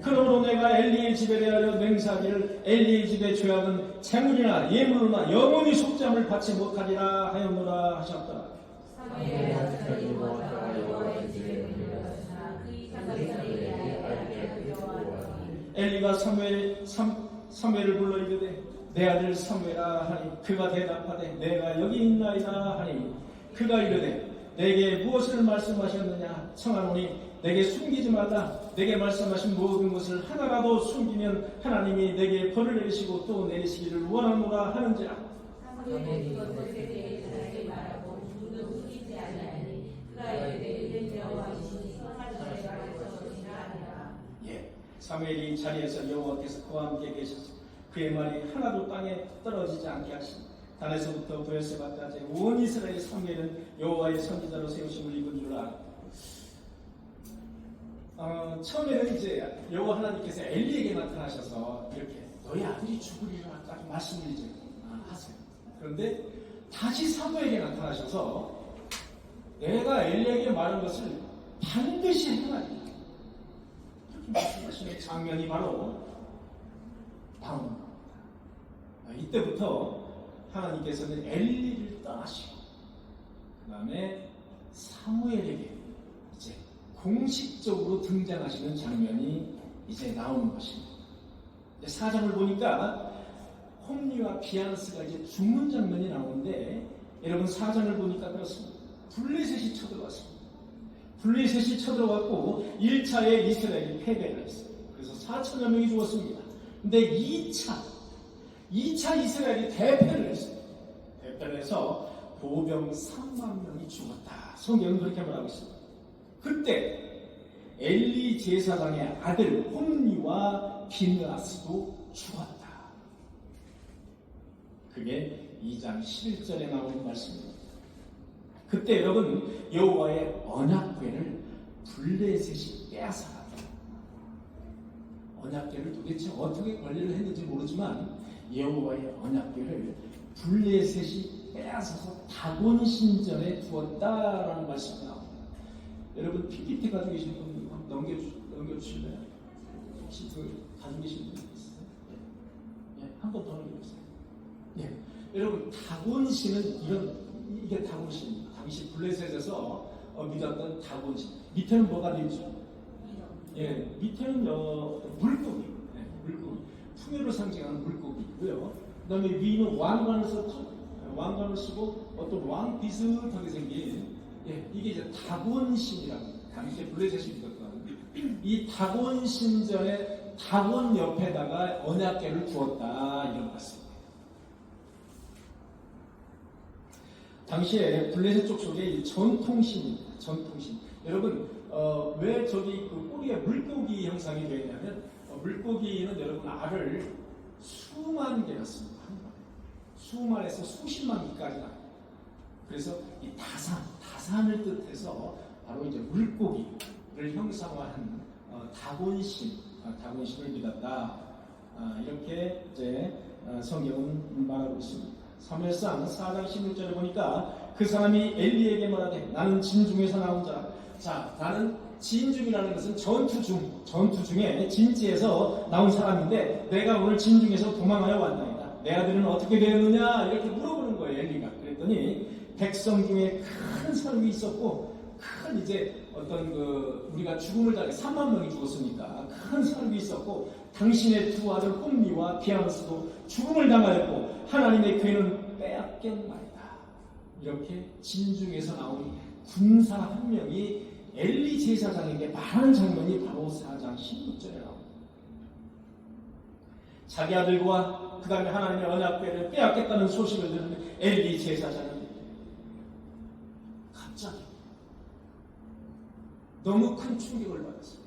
그러므로 내가 엘리의 집에 대하여 맹세하기를 엘리의 집의 죄악은 재물이나 예물로나 영원히 속죄함을 받지 못하리라 하였노라 하셨더라. 사무엘의 아들들이 모았다가 여호와의 집에 문을 열었으나 그 이삭을 이스라엘에게 여호와더니 엘리가 사무엘을 불러 이르되 내 아들 사무엘아 하니 그가 대답하되 내가 여기 있나이다 하니 그가 이르되 내게 무엇을 말씀하셨느냐 청하노니 내게 숨기지 말라. 내게 말씀하신 모든 것을 하나라도 숨기면 하나님이 내게 벌을 내리시고 또 내리시기를 원하노라 하는지라. 사무엘이 그것을 그에게 이스라엘에게 말하고 누구도 숨기지 아니하니 그가 이르되 이는 여호와이시니 선하시되 말씀하시니라 하니라. 예, 사무엘이 자리에서 여호와께서 그와 함께 계셔서 그의 말이 하나도 땅에 떨어지지 않게 하시니 단에서부터 브엘세바까지 온 이스라엘 사무엘은 여호와의 선지자로 세우심을 입은 줄 알고 처음에는 이제 여호와 하나님께서 엘리에게 나타나셔서 이렇게 너희 아들이 죽으리라까지 말씀을 이제 하세요. 그런데 다시 사무엘에게 나타나셔서 내가 엘리에게 말한 것을 반드시 행하리라 이렇게 말씀하시는 장면이 바로 나오는 겁니다. 이때부터 하나님께서는 엘리를 떠나시고 그 다음에 사무엘에게 이제 공식적으로 등장하시는 장면이 이제 나오는 것입니다. 4장을 보니까 홈리와 비아스가 이제 죽는 장면이 나오는데 여러분 4장을 보니까 그렇습니다. 블레셋이 쳐들어왔습니다. 블레셋이 쳐들어왔고 1차에 이스라엘이 패배를 했어요. 그래서 4천여 명이 죽었습니다. 근데 2차 이스라엘이 대패를 했어요. 대패를 해서 보병 3만 명이 죽었다. 성경은 그렇게 말하고 있습니다. 그때 엘리 제사장의 아들 홈리와 비느하스도 죽었다. 그게 2장 11절에 나오는 말씀입니다. 그때 여러분 여호와의 언약궤를 블레셋이 빼앗아갔다. 언약궤를 도대체 어떻게 관리를 했는지 모르지만 여호와의 언약궤를 블레셋이 빼앗아서 다곤 신전에 두었다라는 말씀이 나옵니다. 여러분 PPT 가지고 계신 분 넘겨주실래요? 혹시 가지고 계신 분 있어요? 네. 한 번 더 넘겨주세요. 네. 여러분 다곤신은 이게 다곤신입니다. 당시 블레셋에서 믿었던 다곤신. 밑에는 뭐가 되죠? 밑에는 물고기. 물고기. 풍요를 상징하는 물고기고요. 다음에 위는 왕관을 썼죠. 왕관을 쓰고 어떤 왕 비슷하게 생긴 이게 이제 다곤신이라고 당시에 블레셋이 믿었던 이 다곤신전의 다곤 옆에다가 언약궤를 두었다 이런 것 같습니다. 당시에 블레셋 족 속에 이 전통신입니다. 전통신. 여러분 왜 저기 그 꼬리에 물고기 형상이 되어 있냐면 물고기는 여러분 알을 수만 개 낳습니다. 한 번에. 수만에서 수십만 개까지 낳아요. 그래서 이 다산을 뜻해서 바로 이제 물고기를 형상화한 다곤신을 믿었다. 이렇게 이제 성경은 말하고 있습니다. 사무엘상 4장 16절에 보니까 그 사람이 엘리에게 말하되 나는 진 중에서 나온 자라. 자, 나는 진 중이라는 것은 전투 중에 진지에서 나온 사람인데 내가 오늘 진 중에서 도망하여 왔나이다. 내 아들은 어떻게 되었느냐 이렇게 물어보는 거예요. 엘리가. 그랬더니 백성 중에 큰 사람이 있었고 큰 이제 어떤 우리가 죽음을 당해 3만 명이 죽었으니까 큰 사람이 있었고 당신의 두 아들 홈리와 비아노스도 죽음을 당하였고 하나님의 괴는 빼앗겼나이다. 이렇게 진중에서 나온 군사 한 명이 엘리 제사장에게 말하는 장면이 바로 4장 16절에 나옵니다. 자기 아들과 그 다음에 하나님의 언약궤를 빼앗겠다는 소식을 들은 엘리 제사장은 갑자기 너무 큰 충격을 받았어요.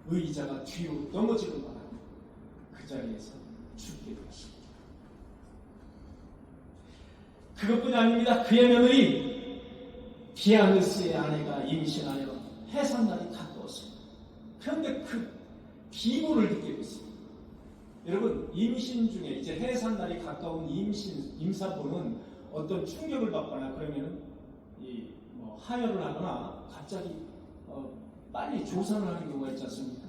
의자가 뒤로 넘어지는 바람에 그 자리에서 죽게 되었습니다. 그것뿐이 아닙니다. 그의 며느리 비아느스의 아내가 임신하여 해산날이 가까웠어요. 그런데 그 비고를 느끼고 있어요. 여러분 임신 중에 이제 해산날이 가까운 임산부는 어떤 충격을 받거나 그러면 하혈을 하거나 갑자기 빨리 조산을 하는 경우가 있지 않습니까?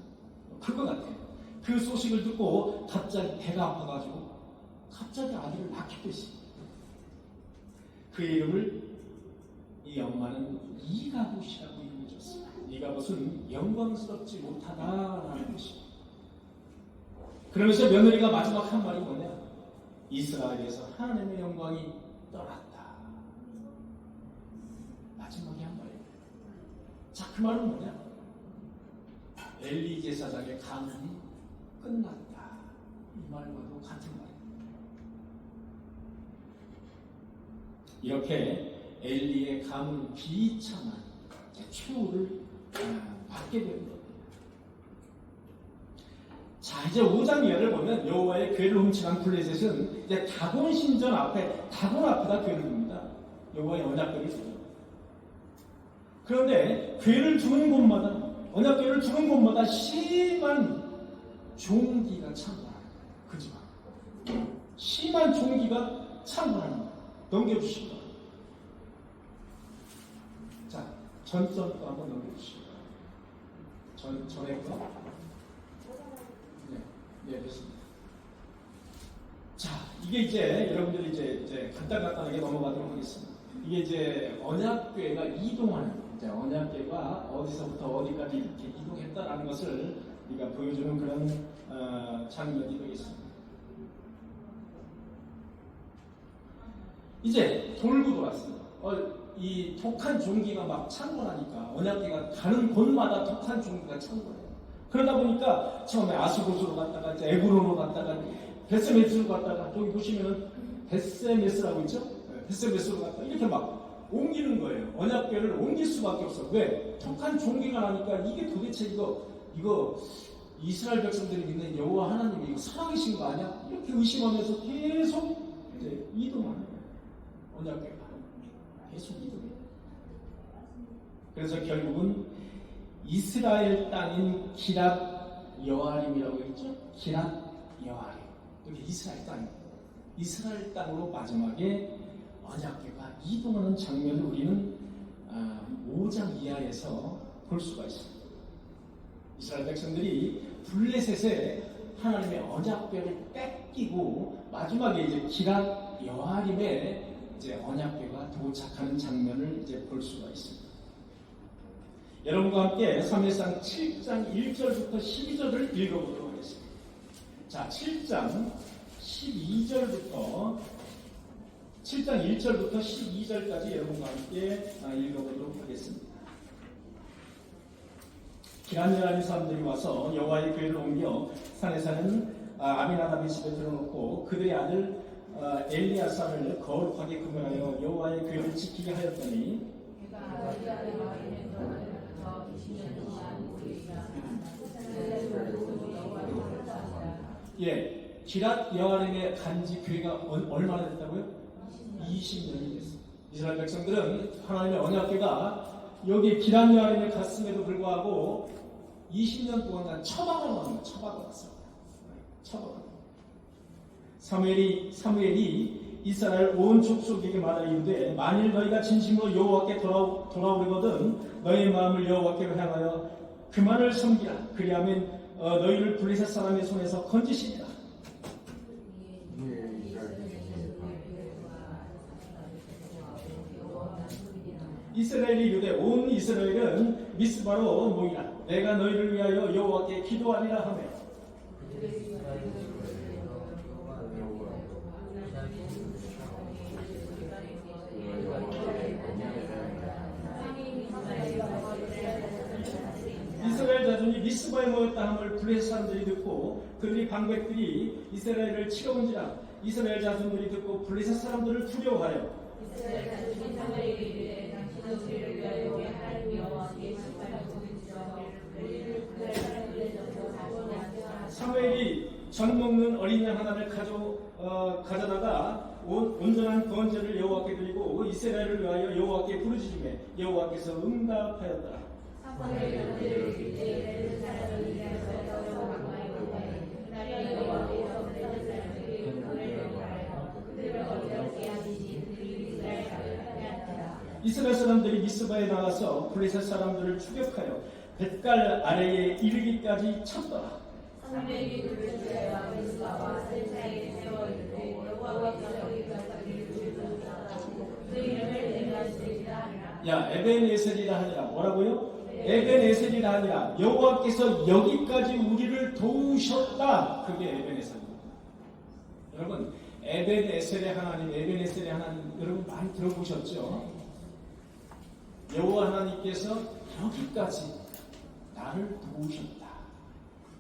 그거 같아요. 그 소식을 듣고 갑자기 배가 아파가지고 갑자기 아들을 낳게 됐어요. 그 이름을 이 엄마는 이가봇이라고 이름을 줬어요. 이가봇은 영광스럽지 못하다라는 것입니다. 그러면서 며느리가 마지막 한 말이 뭐냐? 이스라엘에서 하나님의 영광이 떠났다. 마지막에 한 말이에요. 자, 그 말은 뭐냐? 엘리 제사장의 가문이 끝났다. 이 말과도 같은 말이에요. 이렇게 엘리의 가문 비참한 최후를 받게 된 겁니다. 자, 이제 5장 이하를 보면 여호와의 궤를 훔쳐간 블레셋은 이제 다곤 신전 앞에 다곤 앞에다 궤를 둡니다. 여호와의 언약궤를 두죠. 그런데 궤를 두는 곳마다 언약궤를 두는 곳마다 심한 종기가 창궐하는 거예요. 그 집안 심한 종기가 창궐하는 거예요. 넘겨주시기 바랍니다. 자, 전선도 한번 넘겨주시기 바랍니다. 전에 거 네, 됐습니다. 자, 이게 이제 여러분들이 이제 간단하게 넘어가도록 하겠습니다. 이게 이제 언약궤가 이동하는, 이제 언약궤가 어디서부터 어디까지 이렇게 이동했다라는 것을 우리가 보여주는 그런 장면이 되겠습니다. 이제 돌고 돌았습니다. 이 독한 종기가 막 창궐하니까 언약궤가 가는 곳마다 독한 종기가 창궐해요. 그러다 보니까 처음에 아스곳으로 갔다가 이제 에브론으로 갔다가 베스메스로 갔다가 저기 보시면은 베스메스라고 있죠? 베스메스로 갔다가 이렇게 막 옮기는 거예요. 언약궤를 옮길 수밖에 없어. 왜? 독한 종기가 나니까 이게 도대체 이거 이스라엘 백성들이 믿는 여호와 하나님이 이거 살아계신 거 아니야? 이렇게 의심하면서 계속 이제 이동하는 거예요. 언약궤가 계속 이동해요. 그래서 결국은 이스라엘 땅인 기랏 여아림이라고 했죠? 기랏 여아림. 이게 이스라엘 땅입니다. 이스라엘 땅으로 마지막에 언약궤가 이동하는 장면을 우리는 5장 이하에서 볼 수가 있습니다. 이스라엘 백성들이 블레셋에 하나님의 언약궤를 뺏기고 마지막에 이제 기랏 여아림에 이제 언약궤가 도착하는 장면을 이제 볼 수가 있습니다. 여러분과 함께 사무엘상 7장 1절부터 12절을 읽어보도록 하겠습니다. 자, 7장 12절부터 7장 1절부터 12절까지 여러분과 함께 읽어보도록 하겠습니다. 기란여라는 사람들이 와서 여호와의 궤를 옮겨 산에 사는 아미나답의 집에 들어놓고 그들의 아들 엘리아사를 거룩하게 구별하여 여호와의 궤를 지키게 하였더니 기랏 여아림의 간지 궤가 얼마나 됐다고요? 20년이 됐어요. 이스라엘 백성들은 하나님의 언약궤가 여기 기랏 여아림에 갔음에도 불구하고 20년 동안 처박아놨어요. 처박아놨어요. 사무엘이 이스라엘 온 족속에게 말하여 이르되 만일 너희가 진심으로 여호와께 돌아오려거든 너희의 마음을 여호와께로 향하여 그만을 섬기라. 그리하면 너희를 블레셋 사람의 손에서 건지시리라. 이스라엘이 이르되 온 이스라엘은 미스바로 모이라. 내가 너희를 위하여 여호와께 기도하리라 하며 이스라엘 자손이 미스바에 모였다 함을 블레셋 사람들이 듣고 그들이 방백들이 이스라엘을 치러온지라. 이스라엘 자손들이 듣고 블레셋 사람들을 두려워하여 이스라엘 자손이 사무엘에게 이르되 당신은 우리를 위하여 우리 하나님 여호와께 신발하고 사무엘이 전 먹는 어린 양 하나를 가져다가 온전한 번제를 여호와께 드리고 이스라엘을 위하여 여호와께 부르짖으매 여호와께서 응답하였더라. 이스라엘 사람들이 미스바에 나가서 블레셋 사람들을 추격하여 뱃갈 아래에 이르기까지 쳤더라. 사무엘이 블레셋과 미스바와 셀사에 세워 이르되 여호와께서 여기까지 이르시리라. 그 이름을 내가 지리라 하니라. 에벤에셀이라 하니라. 뭐라고요? 에벤에셀이라 하니라. 여호와께서 여기까지 우리를 도우셨다. 그게 에벤에셀입니다. 여러분, 에벤에셀의 하나님, 에벤에셀의 하나님 여러분 많이 들어보셨죠? 여호와 하나님께서 여기까지 나를 도우셨다.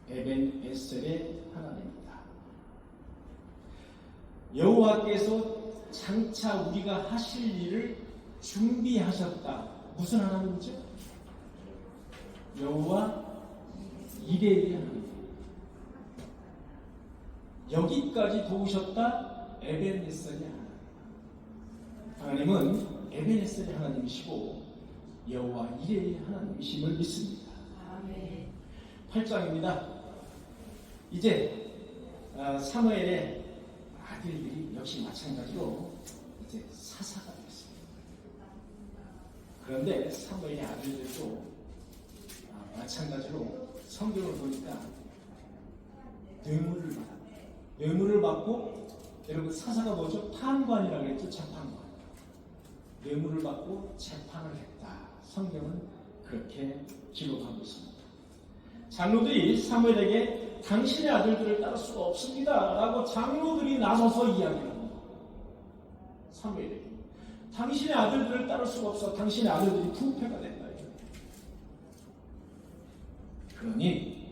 에벤에셀의 하나님입니다. 여호와께서 장차 우리가 하실 일을 준비하셨다. 무슨 하나님이죠? 여호와 이레의 하나님. 여기까지 도우셨다. 에벤에셀의 하나님. 하나님은 에벤에셀의 하나님이시고 여호와 이레의 하나님이심을 믿습니다. 8장입니다. 이제 사무엘의 아들들이 역시 마찬가지로 이제 사사가 되었습니다. 그런데 사무엘의 아들들도 마찬가지로 성경을 보니까 뇌물을 받았다. 뇌물을 받고 여러분 사사가 뭐죠? 판관이라고 했죠. 재판관. 뇌물을 받고 재판을 했다. 성경은 그렇게 기록하고 있습니다. 장로들이 사무엘에게 당신의 아들들을 따를 수가 없습니다 라고 장로들이 나서서 이야기합니다. 사무엘에게 당신의 아들들을 따를 수가 없어. 당신의 아들들이 부패가 된다. 그러니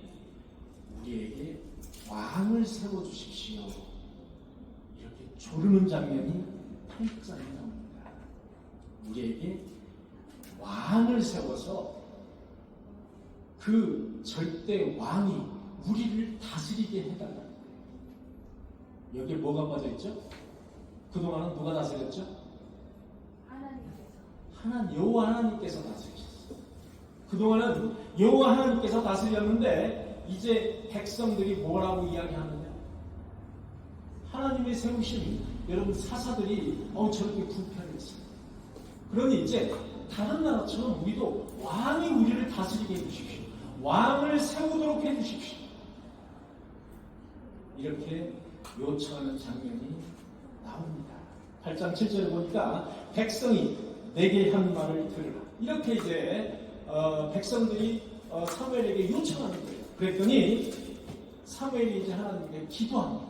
우리에게 왕을 세워주십시오. 이렇게 조르는 장면이 8장에 나옵니다. 우리에게 왕을 세워서 그 절대 왕이 우리를 다스리게 해달라. 여기에 뭐가 빠져있죠? 그동안은 누가 다스렸죠? 여호와 하나님께서 다스리셨어요. 그동안은 여호와 하나님께서 다스렸는데 이제 백성들이 뭐라고 이야기하느냐? 하나님의 세우신 여러분 사사들이 저렇게 부패를 했어요. 그러니 이제 다른 나라처럼 우리도 왕이 우리를 다스리게 해주십시오. 왕을 세우도록 해주십시오. 이렇게 요청하는 장면이 나옵니다. 8장 7절을 보니까 백성이 내게 한 말을 들으라. 이렇게 이제 백성들이 사무엘에게 요청하는 거예요. 그랬더니 사무엘이 이제 하나님께 기도합니다.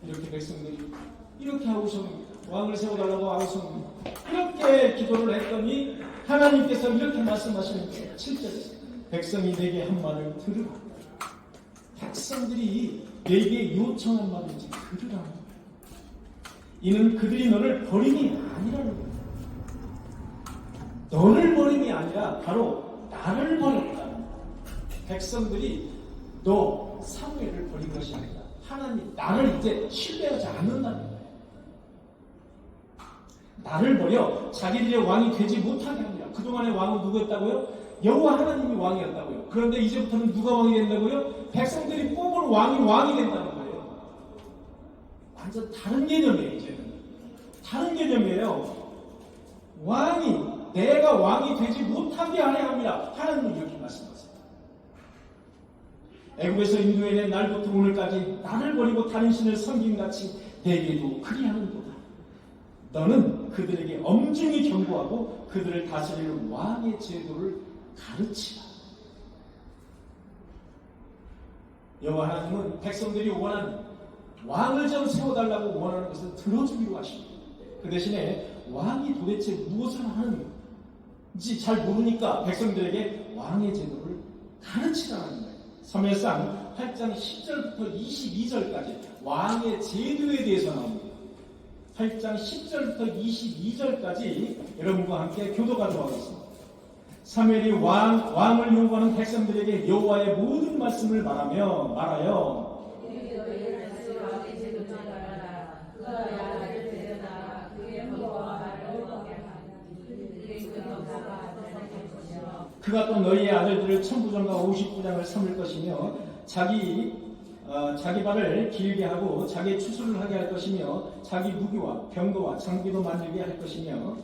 이렇게 백성들이 이렇게 하고서는 왕을 세워달라고 하고서는 이렇게 기도를 했더니 하나님께서 이렇게 말씀하시는 거예요. 7절에서 백성이 내게 한 말을 들으라. 백성들이 내게 요청한 말을 이제 들으라는 거예요. 이는 그들이 너를 버림이 아니라는 거예요. 너를 버림이 아니라 바로 나를 버렸다는 거예요. 백성들이 너 사무엘을 버린 것이 아니라 하나님 나를 이제 신뢰하지 않는다는 거예요. 나를 버려 자기들의 왕이 되지 못하게 합니다. 그동안의 왕은 누구였다고요? 여호와 하나님이 왕이었다고요. 그런데 이제부터는 누가 왕이 된다고요? 백성들이 뽑은 왕이 된다는 거예요. 완전 다른 개념이에요. 이제는 다른 개념이에요. 내가 왕이 되지 못하게 하려 합니다. 하나님은 이렇게 말씀하세요. 애굽에서 인도해낸 날부터 오늘까지 나를 버리고 다른 신을 섬김같이 내게도 그리하는도다. 너는 그들에게 엄중히 경고하고 그들을 다스리는 왕의 제도를 가르치라. 여호와 하나님은 백성들이 원하는 왕을 좀 세워달라고 원하는 것을 들어주기로 하십니다. 그 대신에 왕이 도대체 무엇을 하는지 잘 모르니까 백성들에게 왕의 제도를 가르치라는 거예요. 사무엘상 8장 10절부터 22절까지 왕의 제도에 대해서 나옵니다. 8장 10절부터 22절까지 여러분과 함께 교도하도록 하겠습니다. 사무엘이 왕을 요구하는 백성들에게 여호와의 모든 말씀을 말하여 그가 또 너희의 아들들을 1000부장과 50부장을 삼을 것이며 자기 발을 길게 하고 자기 추수를 하게 할 것이며 자기 무기와 병거와 장비도 만들게 할 것이며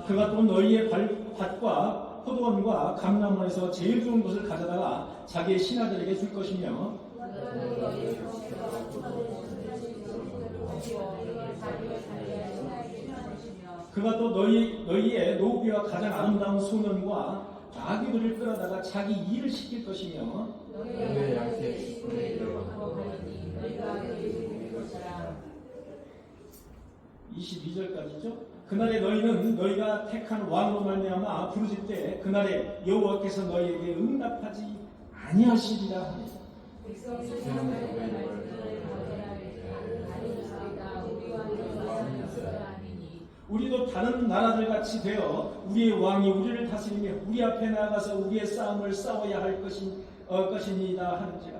그가 또 너희의 밭과 포도원과 감람원에서 제일 좋은 것을 가져다가 자기의 신하들에게 줄 것이며 그가 또 너희의 노비와 가장 아름다운 소년과 아기들을 끌어다가 자기 일을 시킬 것이며 22절까지죠. 그날에 너희는 너희가 택한 왕으로 말미암아 부르짖 때 그날에 여호와께서 너희에게 응답하지 아니하시리라 하니 우리도 다른 나라들 같이 되어 우리의 왕이 우리를 다스리며 우리 앞에 나가서 우리의 싸움을 싸워야 할 것이니이다 하는지라.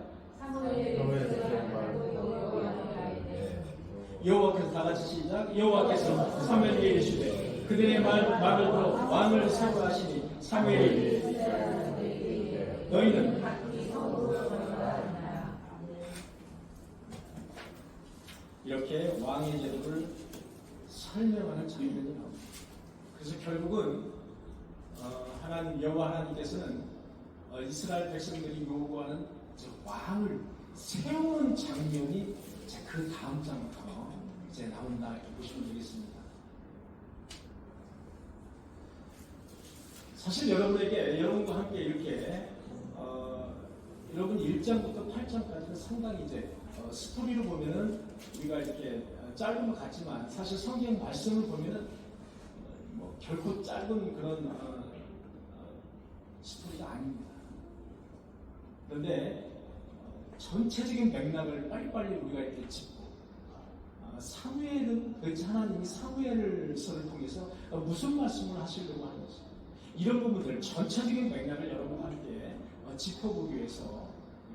여호와께서 다같이 시작. 여호와께서 사무엘에게 이르시되 그들의 말을 들어 왕을 세우라시니 사무엘이 너희는 이렇게 왕의 제도를 설명하는 장면이 나옵니다. 그래서 결국은 여호와 하나님께서는 이스라엘 백성들이 요구하는 왕을 세우는 장면이 그 다음 장부터 이제 나온다 이렇게 보시면 되겠습니다. 사실 여러분과 함께 이렇게 여러분 1장부터 8장까지는 상당히 이제 스토리로 보면은 우리가 이렇게 짧은 것 같지만 사실 성경 말씀을 보면은 결코 짧은 그런 스토리가 아닙니다. 그런데 전체적인 맥락을 빨리빨리 우리가 이렇게 짚고 사무엘은 하나님이 사무엘서를 통해서 무슨 말씀을 하시려고 하는지 이런 부분들 전체적인 맥락을 여러분과 함께 짚어보기 위해서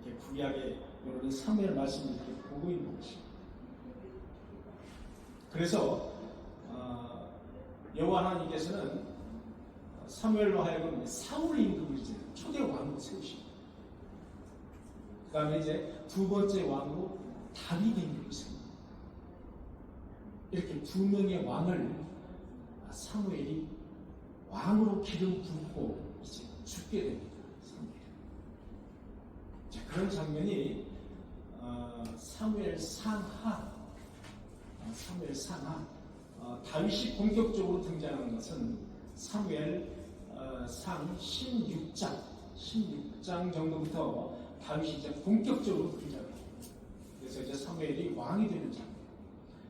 이렇게 구약의 여러분 사무엘 말씀을 이렇게 보고 있는 것입니다. 그래서 여호와 하나님께서는 사무엘로 하여금 사울의 임금을 이제 초대 왕으로 세우십니다. 그 다음에 이제 두 번째 왕으로 다윗의 임금을 세웁니다. 이렇게 두 명의 왕을 사무엘이 왕으로 기름 붓고 이제 죽게 됩니다. 자, 그런 장면이 사무엘 상하 다윗이 본격적으로 등장하는 것은 사무엘 상 16장 16장 정도부터 다윗이 이제 본격적으로 등장해요. 그래서 이제 사무엘이 왕이 되는 장면.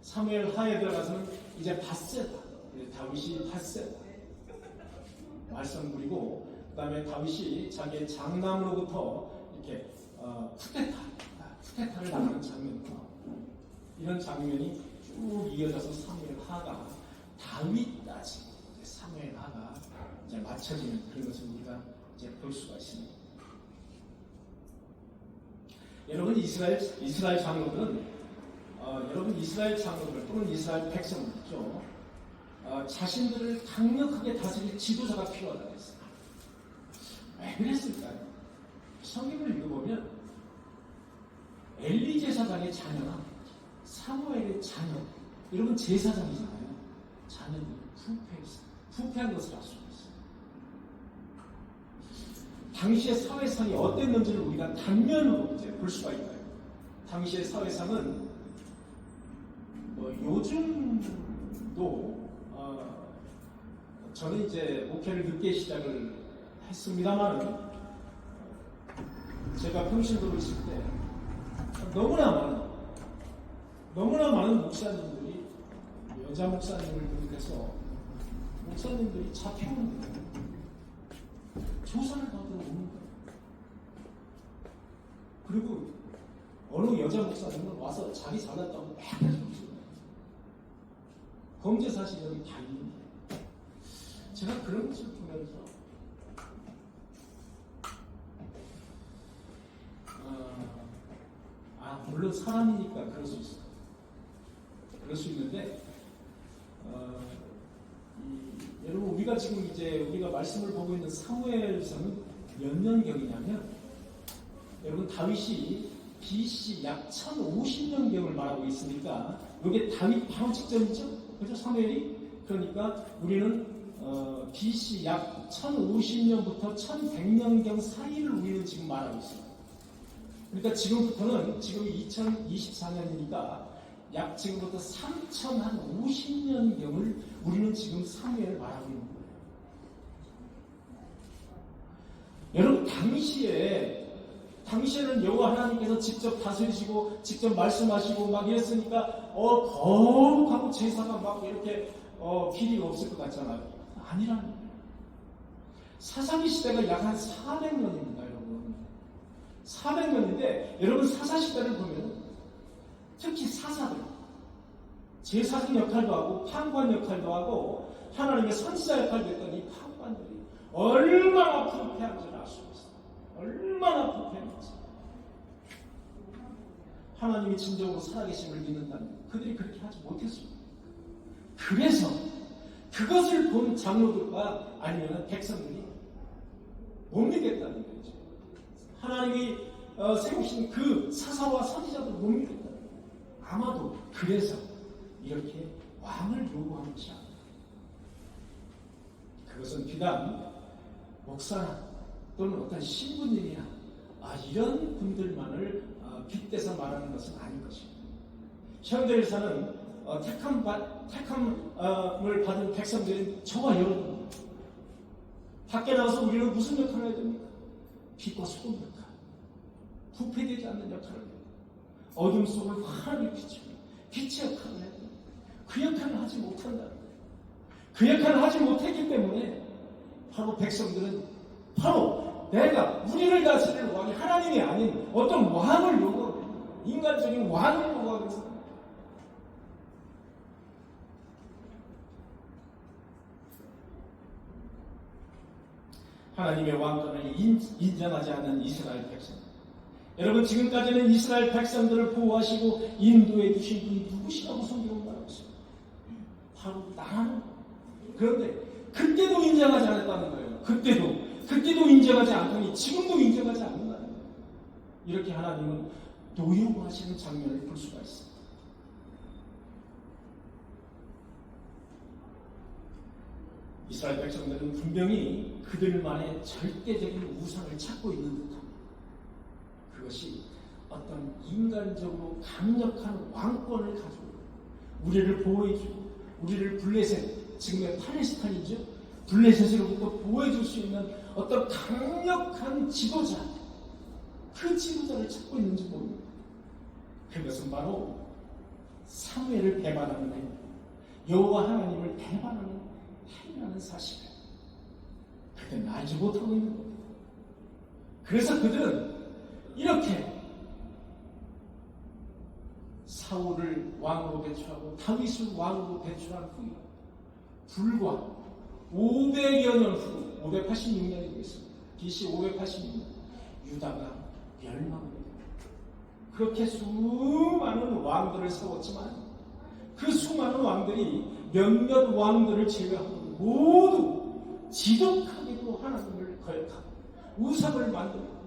사무엘 하에 들어가서는 이제 밧세바, 다윗이 밧세바 말썽 부리고, 그 다음에 다윗이 자기의 장남으로부터 이렇게 쿠데타를 당하는 장면과 이런 장면이 쭉 이어져서 사무엘 하가 다윗까지 사무엘 하가 이제 맞춰지는 그런 것을 우리가 이제 볼 수가 있습니다. 여러분 이스라엘 장로들은 이스라엘 장로들 또는 이스라엘 백성들죠. 자신들을 강력하게 다스릴 지도자가 필요하다고 했어요. 왜 그랬을까요? 성경을 읽어보면 엘리 제사장의 자녀나 사무엘의 자녀, 여러분 제사장이잖아요. 자녀들이 부패한 것을 알 수가 있어요. 당시의 사회상이 어땠는지를 우리가 단면으로 이제 볼 수가 있어요. 당시의 사회상은 요즘도 저는 이제 목회를 늦게 시작을 했습니다만 제가 평신도로 있을 때 너무나 많은 목사님들이 여자 목사님을 비롯해서 목사님들이 잡혀오는 거예요. 조사를 받으러 오는 거예요. 그리고 어느 여자 목사님은 와서 자기 잘났다고 막 해주고 범죄 사실 여기 다 있는데 제가 그런 것을 보면서 물론 사람이니까 그럴 수 있어요. 그럴 수 있는데 여러분 우리가 지금 이제 우리가 말씀을 보고 있는 사무엘서는 몇 년경이냐면 여러분 다윗이 BC 약 1050년경을 말하고 있으니까 이게 다윗 바로 직전이죠. 그죠? 사무엘이. 그러니까 우리는 BC 약 1050년부터 1100년경 사이를 우리는 지금 말하고 있습니다. 그러니까 지금부터는 지금이 2024년이니까 약 지금부터 3050년경을 우리는 지금 사무엘을 말하고 있는 거예요. 여러분 당시에는 여호와 하나님께서 직접 다스리시고 직접 말씀하시고 막 이랬으니까 거룩하고 제사가 막 이렇게 길이가 없을 것 같잖아요. 아니라는 거예요. 사사기 시대가 약 한 400년입니다, 여러분. 400년인데 여러분 사사시대를 보면 특히 사사들 제사장 역할도 하고 판관 역할도 하고 하나님의 선지자 역할도 했던 이 판관들이 얼마나 부패한지를 알 수 있어요. 얼마나 부패한지. 하나님이 진정으로 살아계심을 믿는다면 그들이 그렇게 하지 못했습니다. 그래서 그것을 본 장로들과 아니면 백성들이 못 믿겠다는 거죠. 하나님이 세우신 그 사사와 선지자들 못 믿겠다는 거예요. 아마도 그래서 이렇게 왕을 요구하는 것이 아닙니다. 그것은 비단 목사나 또는 어떤 신부님이나 이런 분들만을 빗대서 말하는 것은 아닌 것입니다. 현대에서는 택함을 받은 백성들인 저와 여러분, 밖에 나가서 우리는 무슨 역할을 해야 됩니까? 빛과 소금 역할, 부패되지 않는 역할을 해야 됩니다. 어둠 속을 환하게 비추는 빛의 역할을 해야 됩니다. 그 역할을 하지 못한다는 거예요. 그 역할을 하지 못했기 때문에 바로 백성들은 우리를 다스리는 왕이 하나님이 아닌 어떤 왕을 요구하고 인간적인 왕을 요구하고 있습니다. 하나님의 왕권을 인정하지 않는 이스라엘 백성. 여러분 지금까지는 이스라엘 백성들을 보호하시고 인도해 주신 분이 누구시라고 성경은 말하고 있습니다. 바로 나라는. 그런데 그때도 인정하지 않았다는 거예요. 그때도 인정하지 않더니 지금도 인정하지 않는다는 거예요. 이렇게 하나님은 노여워하시는 장면을 볼 수가 있습니다. 이스라엘 백성들은 분명히 그들만의 절대적인 우상을 찾고 있는 듯합니다. 그것이 어떤 인간적으로 강력한 왕권을 가지고 우리를 보호해주고 우리를 블레셋, 지금의 팔레스타인이죠. 블레셋으로부터 보호해줄 수 있는 어떤 강력한 지도자, 그 지도자를 찾고 있는지 모릅니다. 그것은 바로 사무엘을 배반하는 행, 여호와 하나님을 배반하는 행위라는 사실을 그들은 알지 못하고 있는 겁니다. 그래서 그들은 이렇게 사울을 왕으로 배출하고 다윗을 왕으로 배출한 후에 불과 500여 년 후, 586년이 되겠습니다. BC 586년, 유다가 멸망합니다. 그렇게 수많은 왕들을 세웠지만 그 수많은 왕들이 몇몇 왕들을 제외하고 모두 지독하게도 하나님을 거역하고 우상을 만들고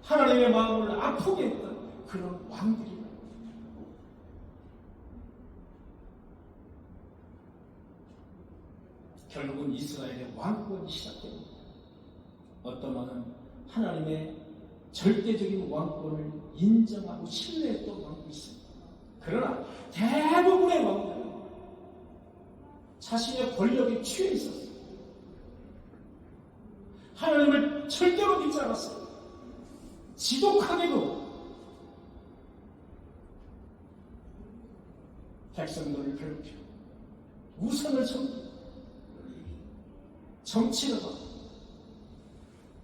하나님의 마음을 아프게 했던 그런 왕들이 결국은 이스라엘의 왕권이 시작됩니다. 어떤 왕은 하나님의 절대적인 왕권을 인정하고 신뢰했던 왕도 있습니다. 그러나 대부분의 왕들은 자신의 권력에 취해 있었어요. 하나님을 절대로 믿지 않았어요. 지독하게도 백성들을 괴롭히고 우상을 섬기고 정치를 하고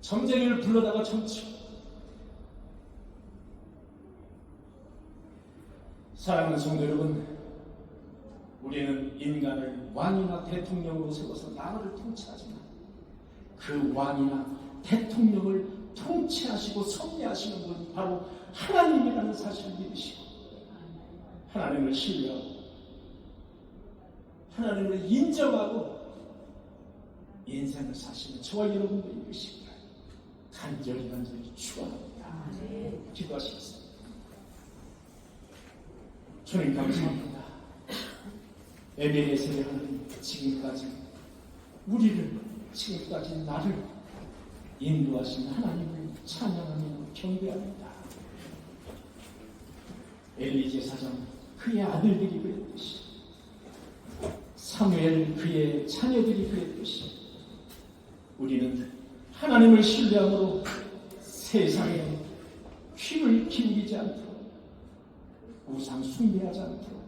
점쟁이를 불러다가 정치하고. 사랑하는 성도 여러분, 우리는 인간을 왕이나 대통령으로 세워서 나라를 통치하지만 그 왕이나 대통령을 통치하시고 섭리하시는 분이 바로 하나님이라는 사실을 믿으시고 하나님을 신뢰하고 하나님을 인정하고 인생을 사시는 저와 여러분들이 되시기를 간절히 축원합니다. 기도하시겠습니다. 주님 감사합니다. 에베네셀의 하나님, 지금까지 우리를, 지금까지 나를 인도하신 하나님을 찬양하며 경배합니다. 엘리 제사장 그의 아들들이 그랬듯이, 사무엘 그의 자녀들이 그랬듯이 우리는 하나님을 신뢰함으로 세상에 귀를 기울이지 않도록, 우상 숭배하지 않도록,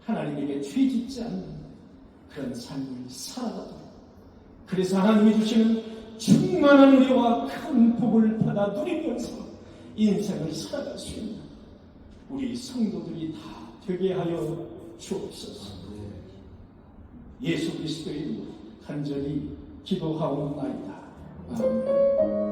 하나님에게 죄짓지 않는 그런 삶을 살아가도록, 그래서 하나님이 주시는 충만한 은혜와 큰 복을 받아 누리면서 인생을 살아갈 수 있는 우리 성도들이 다 되게 하여 주옵소서. 예수 그리스도의 이름으로 간절히 기도하옵나이다. 아멘.